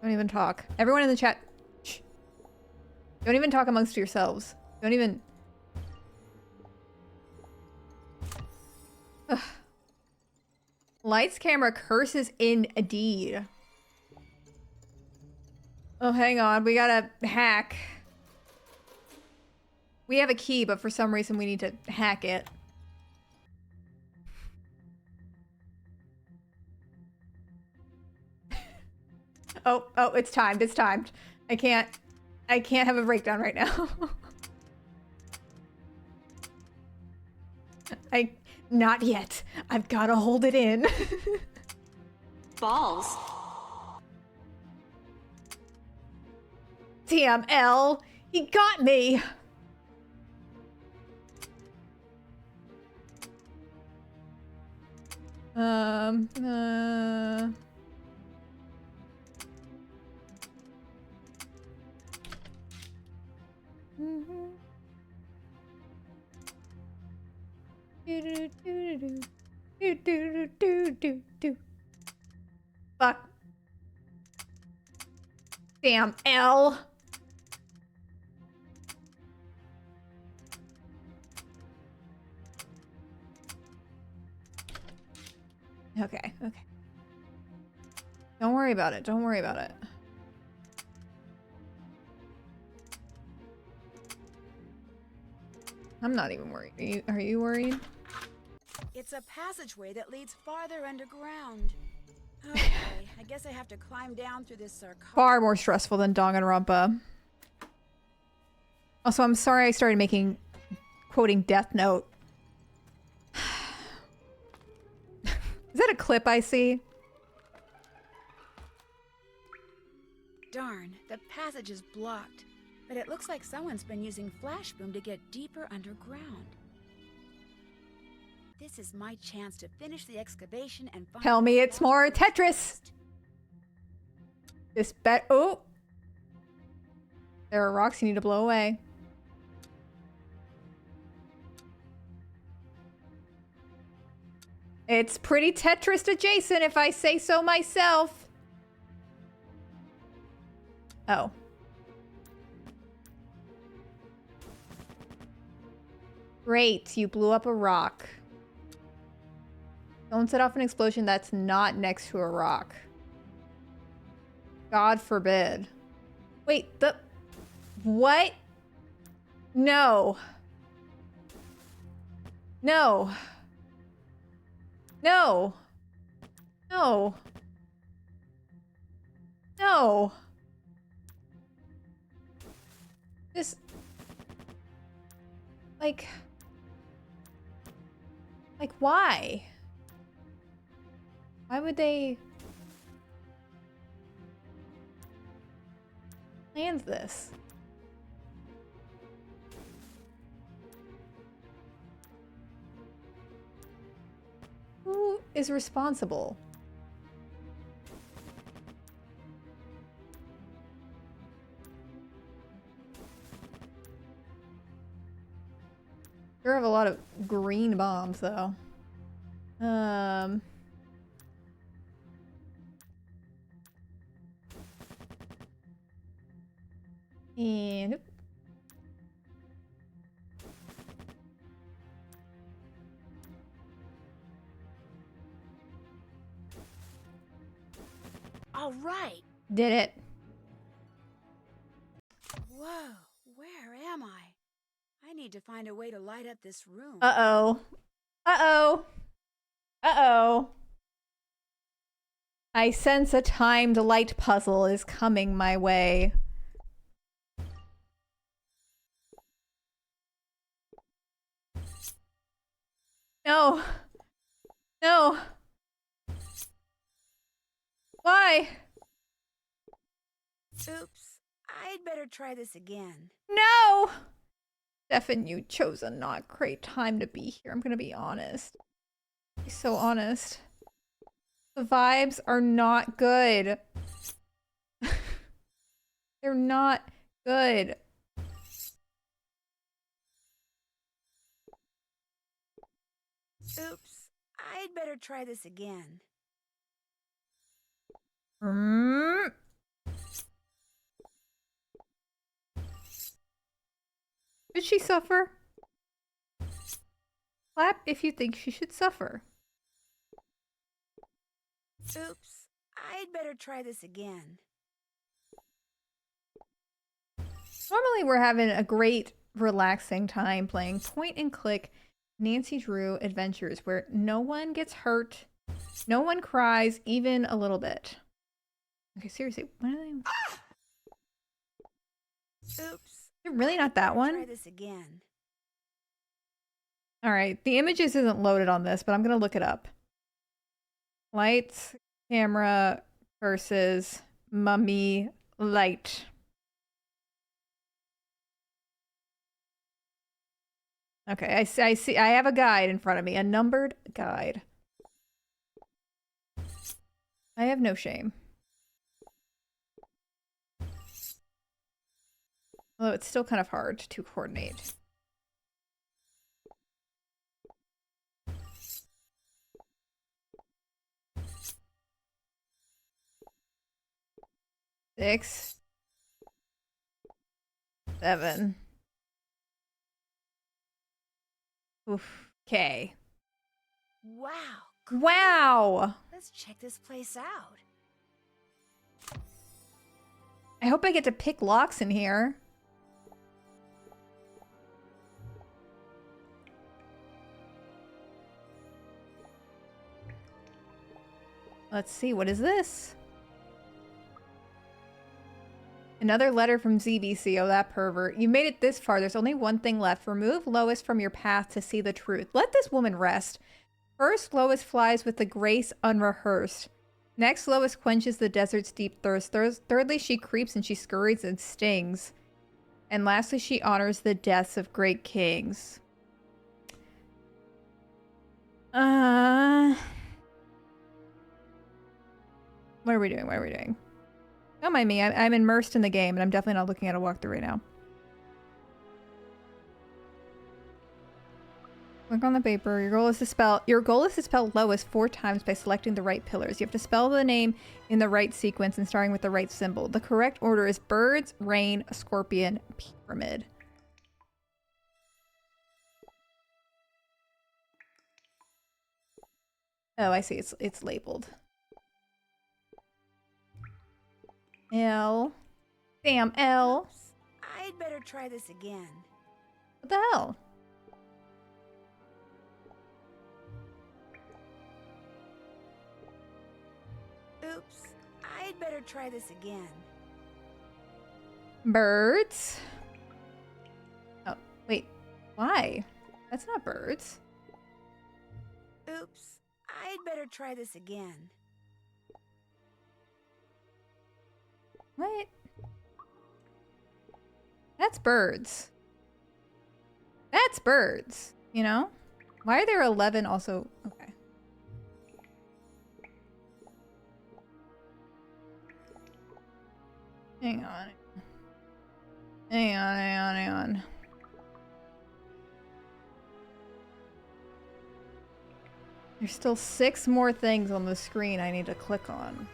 Don't even talk. Everyone in the chat. Shh. Don't even talk amongst yourselves. Don't even... Ugh. Lights, camera, curses indeed. Oh, hang on. We gotta hack. We have a key, but for some reason we need to hack it. Oh, it's timed. It's timed. I can't have a breakdown right now. Not yet. I've gotta hold it in. Balls. Damn, L. He got me. Fuck. Damn, L. Okay. Don't worry about it. Don't worry about it. I'm not even worried. Are you worried? It's a passageway that leads farther underground. Okay, I guess I have to climb down through this sarcophagus. Far more stressful than Danganronpa. Also, I'm sorry I started quoting Death Note. Is that a clip I see? Darn, the passage is blocked. But it looks like someone's been using Flash Boom to get deeper underground. This is my chance to finish the excavation and find... Tell me it's more Tetris! This bet... Oh! There are rocks you need to blow away. It's pretty Tetris adjacent if I say so myself. Oh. Great, you blew up a rock. Don't set off an explosion that's not next to a rock. God forbid. Wait, what? No. No. No. No. No. This... Like, why? Why would they plan this? Who is responsible? Sure have a lot of green bombs though. And All right. Did it. Whoa, where am I? I need to find a way to light up this room. Uh-oh. Uh-oh. Uh-oh. I sense a timed light puzzle is coming my way. No. No. Why? Oops. I'd better try this again. No! Stefan, you chose a not great time to be here. I'm gonna be honest. Be so honest. The vibes are not good. They're not good. Oops. I'd better try this again. Should she suffer? Clap if you think she should suffer. Oops. I'd better try this again. Normally we're having a great, relaxing time playing point-and-click Nancy Drew adventures where no one gets hurt, no one cries even a little bit. Okay, seriously, what are they? Oops. Is it really not that one? Try this again. All right, the images isn't loaded on this, but I'm gonna look it up. Lights, camera versus mummy light. Okay, I see. I have a guide in front of me, a numbered guide. I have no shame. Although it's still kind of hard to coordinate. Six. 7. Oof. Okay. Wow. Wow. Let's check this place out. I hope I get to pick locks in here. Let's see, what is this? Another letter from ZBC. Oh, that pervert. You made it this far. There's only one thing left. Remove Lois from your path to see the truth. Let this woman rest. First, Lois flies with the grace unrehearsed. Next, Lois quenches the desert's deep thirst. Thirdly, she creeps and she scurries and stings. And lastly, she honors the deaths of great kings. What are we doing? What are we doing? Don't mind me. I'm immersed in the game, and I'm definitely not looking at a walkthrough right now. Click on the paper. Your goal is to spell Lois 4 times by selecting the right pillars. You have to spell the name in the right sequence and starting with the right symbol. The correct order is birds, rain, scorpion, pyramid. Oh, I see. It's labeled. L. Damn, L. I'd better try this again. What the hell? Oops. I'd better try this again. Birds. Oh, wait. Why? That's not birds. Oops. I'd better try this again. What? That's birds. That's birds, you know? Why are there 11 also? Okay. Hang on. Hang on. There's still 6 more things on the screen I need to click on.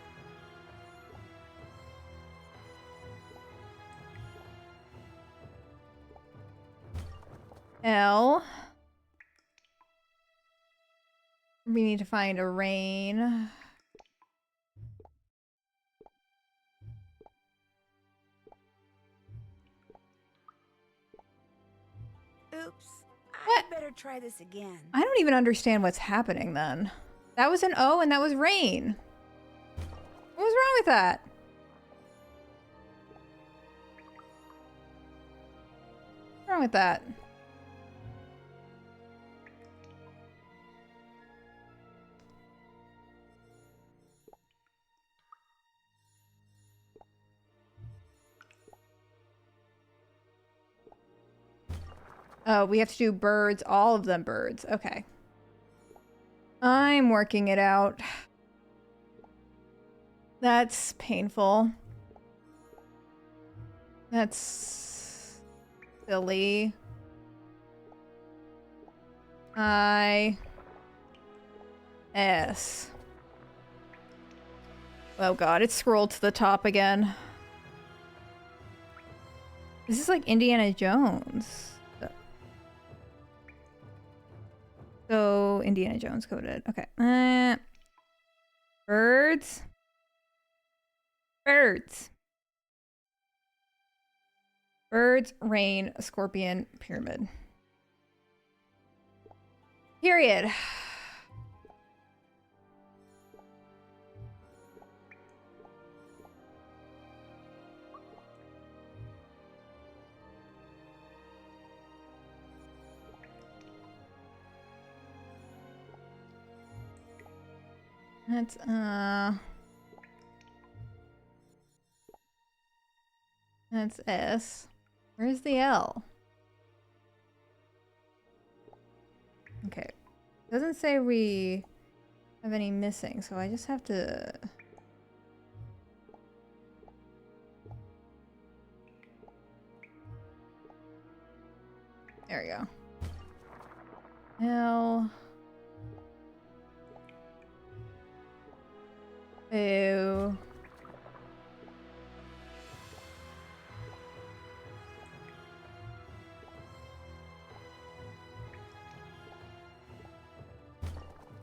L. We need to find a rain. Oops. I'd better try this again. I don't even understand what's happening then. That was an O and that was rain. What was wrong with that? What's wrong with that? Oh, we have to do birds, all of them birds. Okay. I'm working it out. That's painful. That's silly. I-S. Oh god, it's scrolled to the top again. This is like Indiana Jones. So Indiana Jones coded. Okay. Birds. Birds. Birds, rain, scorpion, pyramid. Period. That's S. Where's the L? Okay. Doesn't say we have any missing, so I just have to... There we go. L... Ew.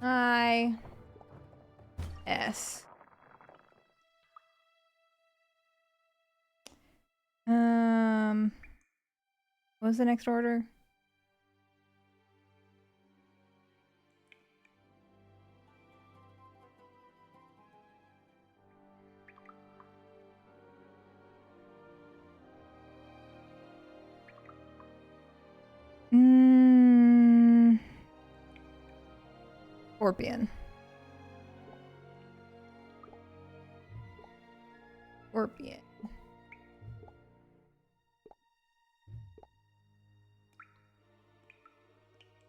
I-S. What was the next order? Scorpion. Scorpion.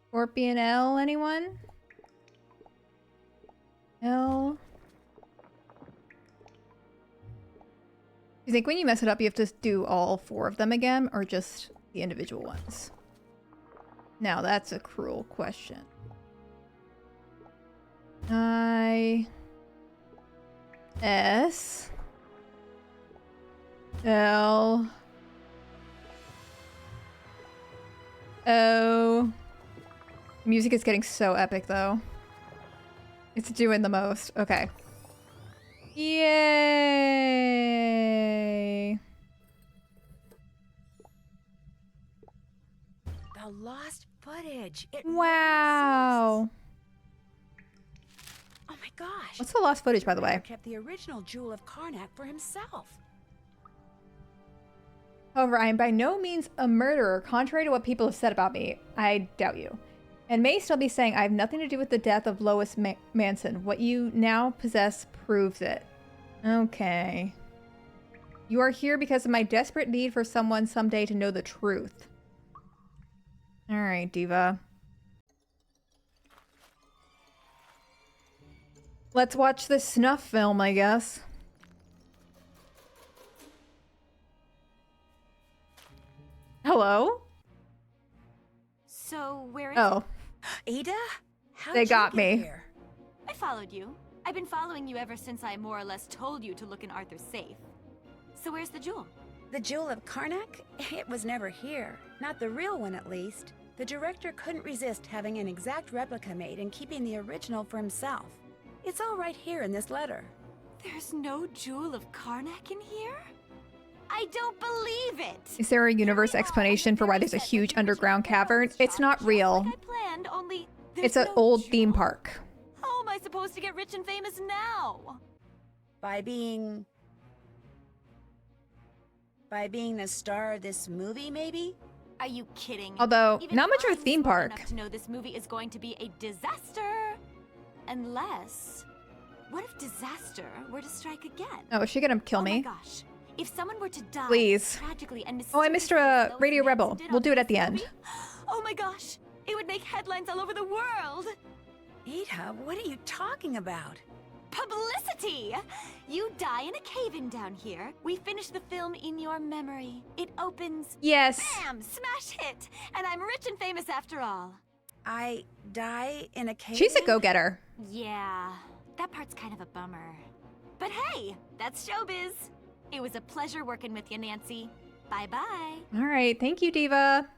Scorpion L, anyone? L. You think when you mess it up, you have to do all 4 of them again, or just the individual ones? Now, that's a cruel question. I-S. L. O. Music is getting so epic, though. It's doing the most. Okay. Yay! The lost footage. Wow. Oh my gosh. What's the lost footage, by the way? Kept the original Jewel of Karnak for himself. However, I am by no means a murderer, contrary to what people have said about me. I doubt you. And may still be saying I have nothing to do with the death of Lois Manson. What you now possess proves it. Okay. You are here because of my desperate need for someone someday to know the truth. Alright, diva. Let's watch this snuff film, I guess. Hello? So, where is Oh. Ada? How'd They got you me. get here? I followed you. I've been following you ever since I more or less told you to look in Arthur's safe. So where's the jewel? The Jewel of Karnak? It was never here. Not the real one, at least. The director couldn't resist having an exact replica made and keeping the original for himself. It's all right here in this letter. There's no Jewel of Karnak in here? I don't believe it! Is there a universe explanation for why there's a huge underground cavern? It's not real. Like I planned, only It's an old theme park. How am I supposed to get rich and famous now? By being the star of this movie, maybe? Are you kidding? Although, Even not much of a I'm theme smart park. enough to know this movie is going to be a disaster. Unless, what if disaster were to strike again? Oh, is she gonna kill me? Oh my gosh. If someone were to die Please. tragically and Oh, I missed a Radio Rebel. We'll do it at the end. Oh my gosh. It would make headlines all over the world. Ada, what are you talking about? Publicity! You die in a cave-in down here. We finish the film in your memory. It opens. Yes. Bam! Smash hit! And I'm rich and famous after all. I die in a cave-in? She's a go-getter. Yeah, that part's kind of a bummer. But hey, that's showbiz. It was a pleasure working with you, Nancy. Bye-bye. All right. Thank you, Diva.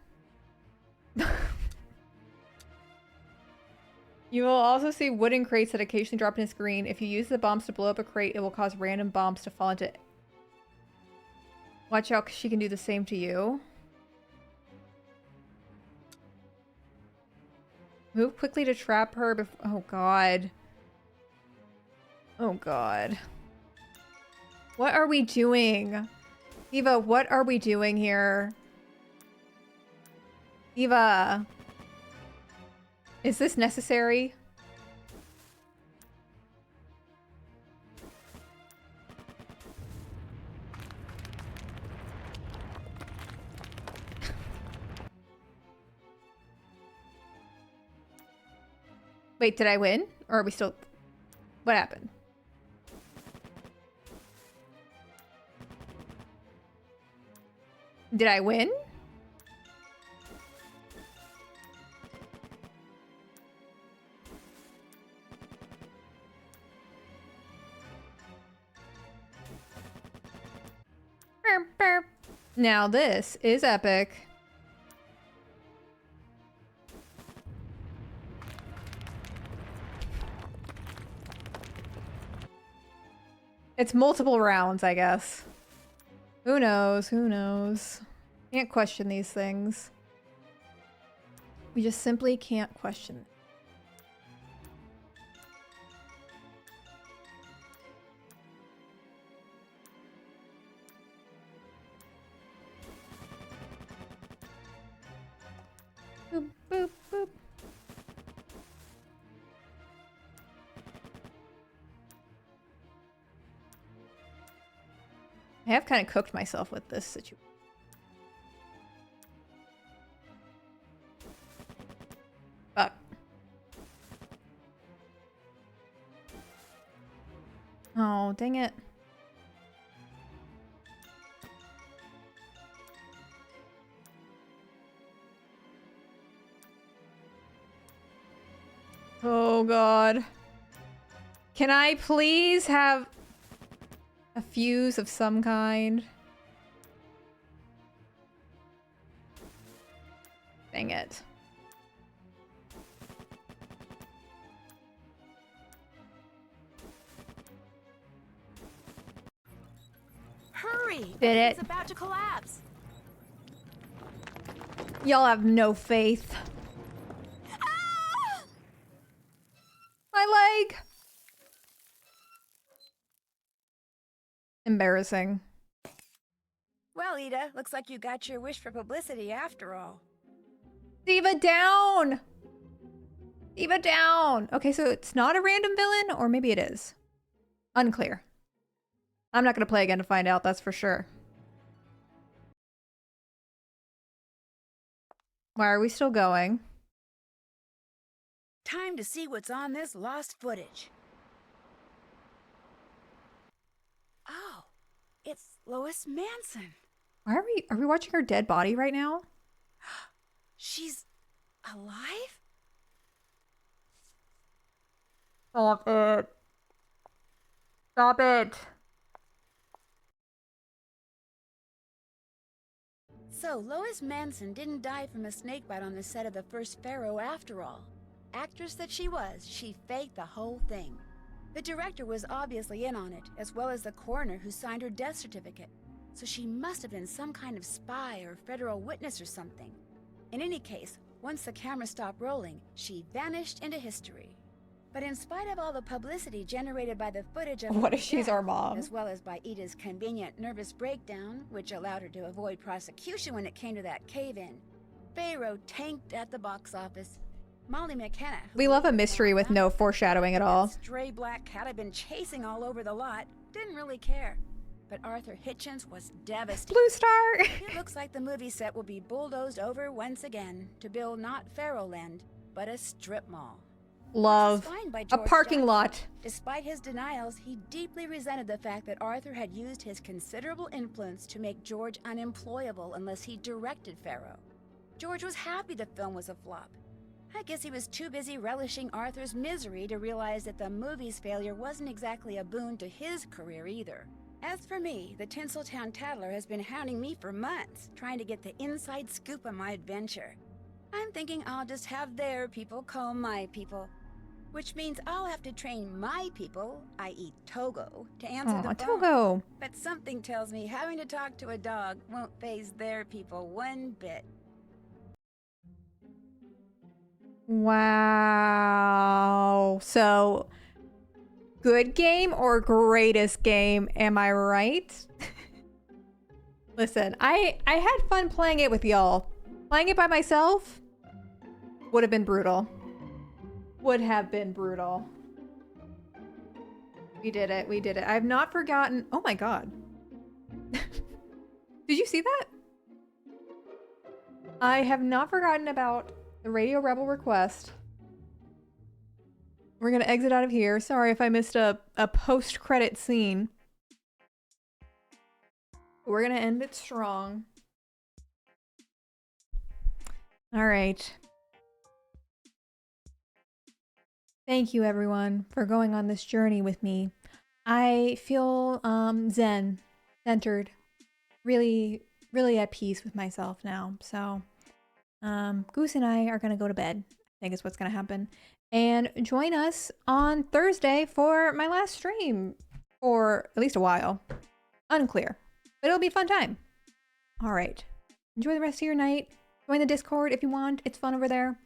You will also see wooden crates that occasionally drop in a screen. If you use the bombs to blow up a crate, it will cause random bombs to fall into it. Watch out, 'cause she can do the same to you. Move quickly to trap her before— oh god. Oh god. What are we doing? Eva, what are we doing here? Eva. Is this necessary? Wait, did I win? Or are we still— what happened? Did I win? Now this is epic. It's multiple rounds, I guess. Who knows? Who knows? Can't question these things. We just simply can't question it. Boop, boop, boop. I have kind of cooked myself with this situation. Fuck. Oh, dang it. Oh god. Can I please have a fuse of some kind? Dang it. Hurry! Did it. It's about to collapse. Y'all have no faith. Ah! My leg! Embarrassing. Well, Ida, looks like you got your wish for publicity after all. Diva down! Diva down! Okay, so it's not a random villain, or maybe it is. Unclear. I'm not gonna play again to find out, that's for sure. Why are we still going? Time to see what's on this lost footage. Oh, it's Lois Manson. Why are we watching her dead body right now? She's alive? Stop it. Stop it. So, Lois Manson didn't die from a snakebite on the set of the first Pharaoh after all. Actress that she was, she faked the whole thing. The director was obviously in on it, as well as the coroner who signed her death certificate. So she must have been some kind of spy or federal witness or something. In any case, once the camera stopped rolling, she vanished into history. But in spite of all the publicity generated by the footage of What her if she's death, our mom? as well as by Ida's convenient nervous breakdown, which allowed her to avoid prosecution when it came to that cave-in, Pharaoh tanked at the box office. Molly McKenna, We love a mystery with no foreshadowing at all. stray black cat had been chasing all over the lot, didn't really care. But Arthur Hitchens was devastated. Blue Star! It looks like the movie set will be bulldozed over once again to build not Pharaohland, but a strip mall. love Fine by a George parking Jackson. lot. Despite his denials, he deeply resented the fact that Arthur had used his considerable influence to make George unemployable unless he directed Pharaoh. George was happy the film was a flop. I guess he was too busy relishing Arthur's misery to realize that the movie's failure wasn't exactly a boon to his career either. As for me, the Tinseltown Tattler has been hounding me for months, trying to get the inside scoop on my adventure. I'm thinking I'll just have their people call my people. Which means I'll have to train my people, i.e. Togo, to answer the phone. Togo. But something tells me having to talk to a dog won't faze their people one bit. Wow. So, good game or greatest game, am I right? Listen, I had fun playing it with y'all. Playing it by myself would have been brutal. Would have been brutal. We did it. We did it. I've not forgotten. Oh my god. Did you see that? I have not forgotten about the Radio Rebel request. We're gonna exit out of here. Sorry if I missed a post-credit scene. We're gonna end it strong. All right. Thank you, everyone, for going on this journey with me. I feel zen, centered, really, really at peace with myself now. So, Goose and I are going to go to bed, I think is what's going to happen. And join us on Thursday for my last stream, for at least a while. Unclear, but it'll be a fun time. All right. Enjoy the rest of your night. Join the Discord if you want. It's fun over there.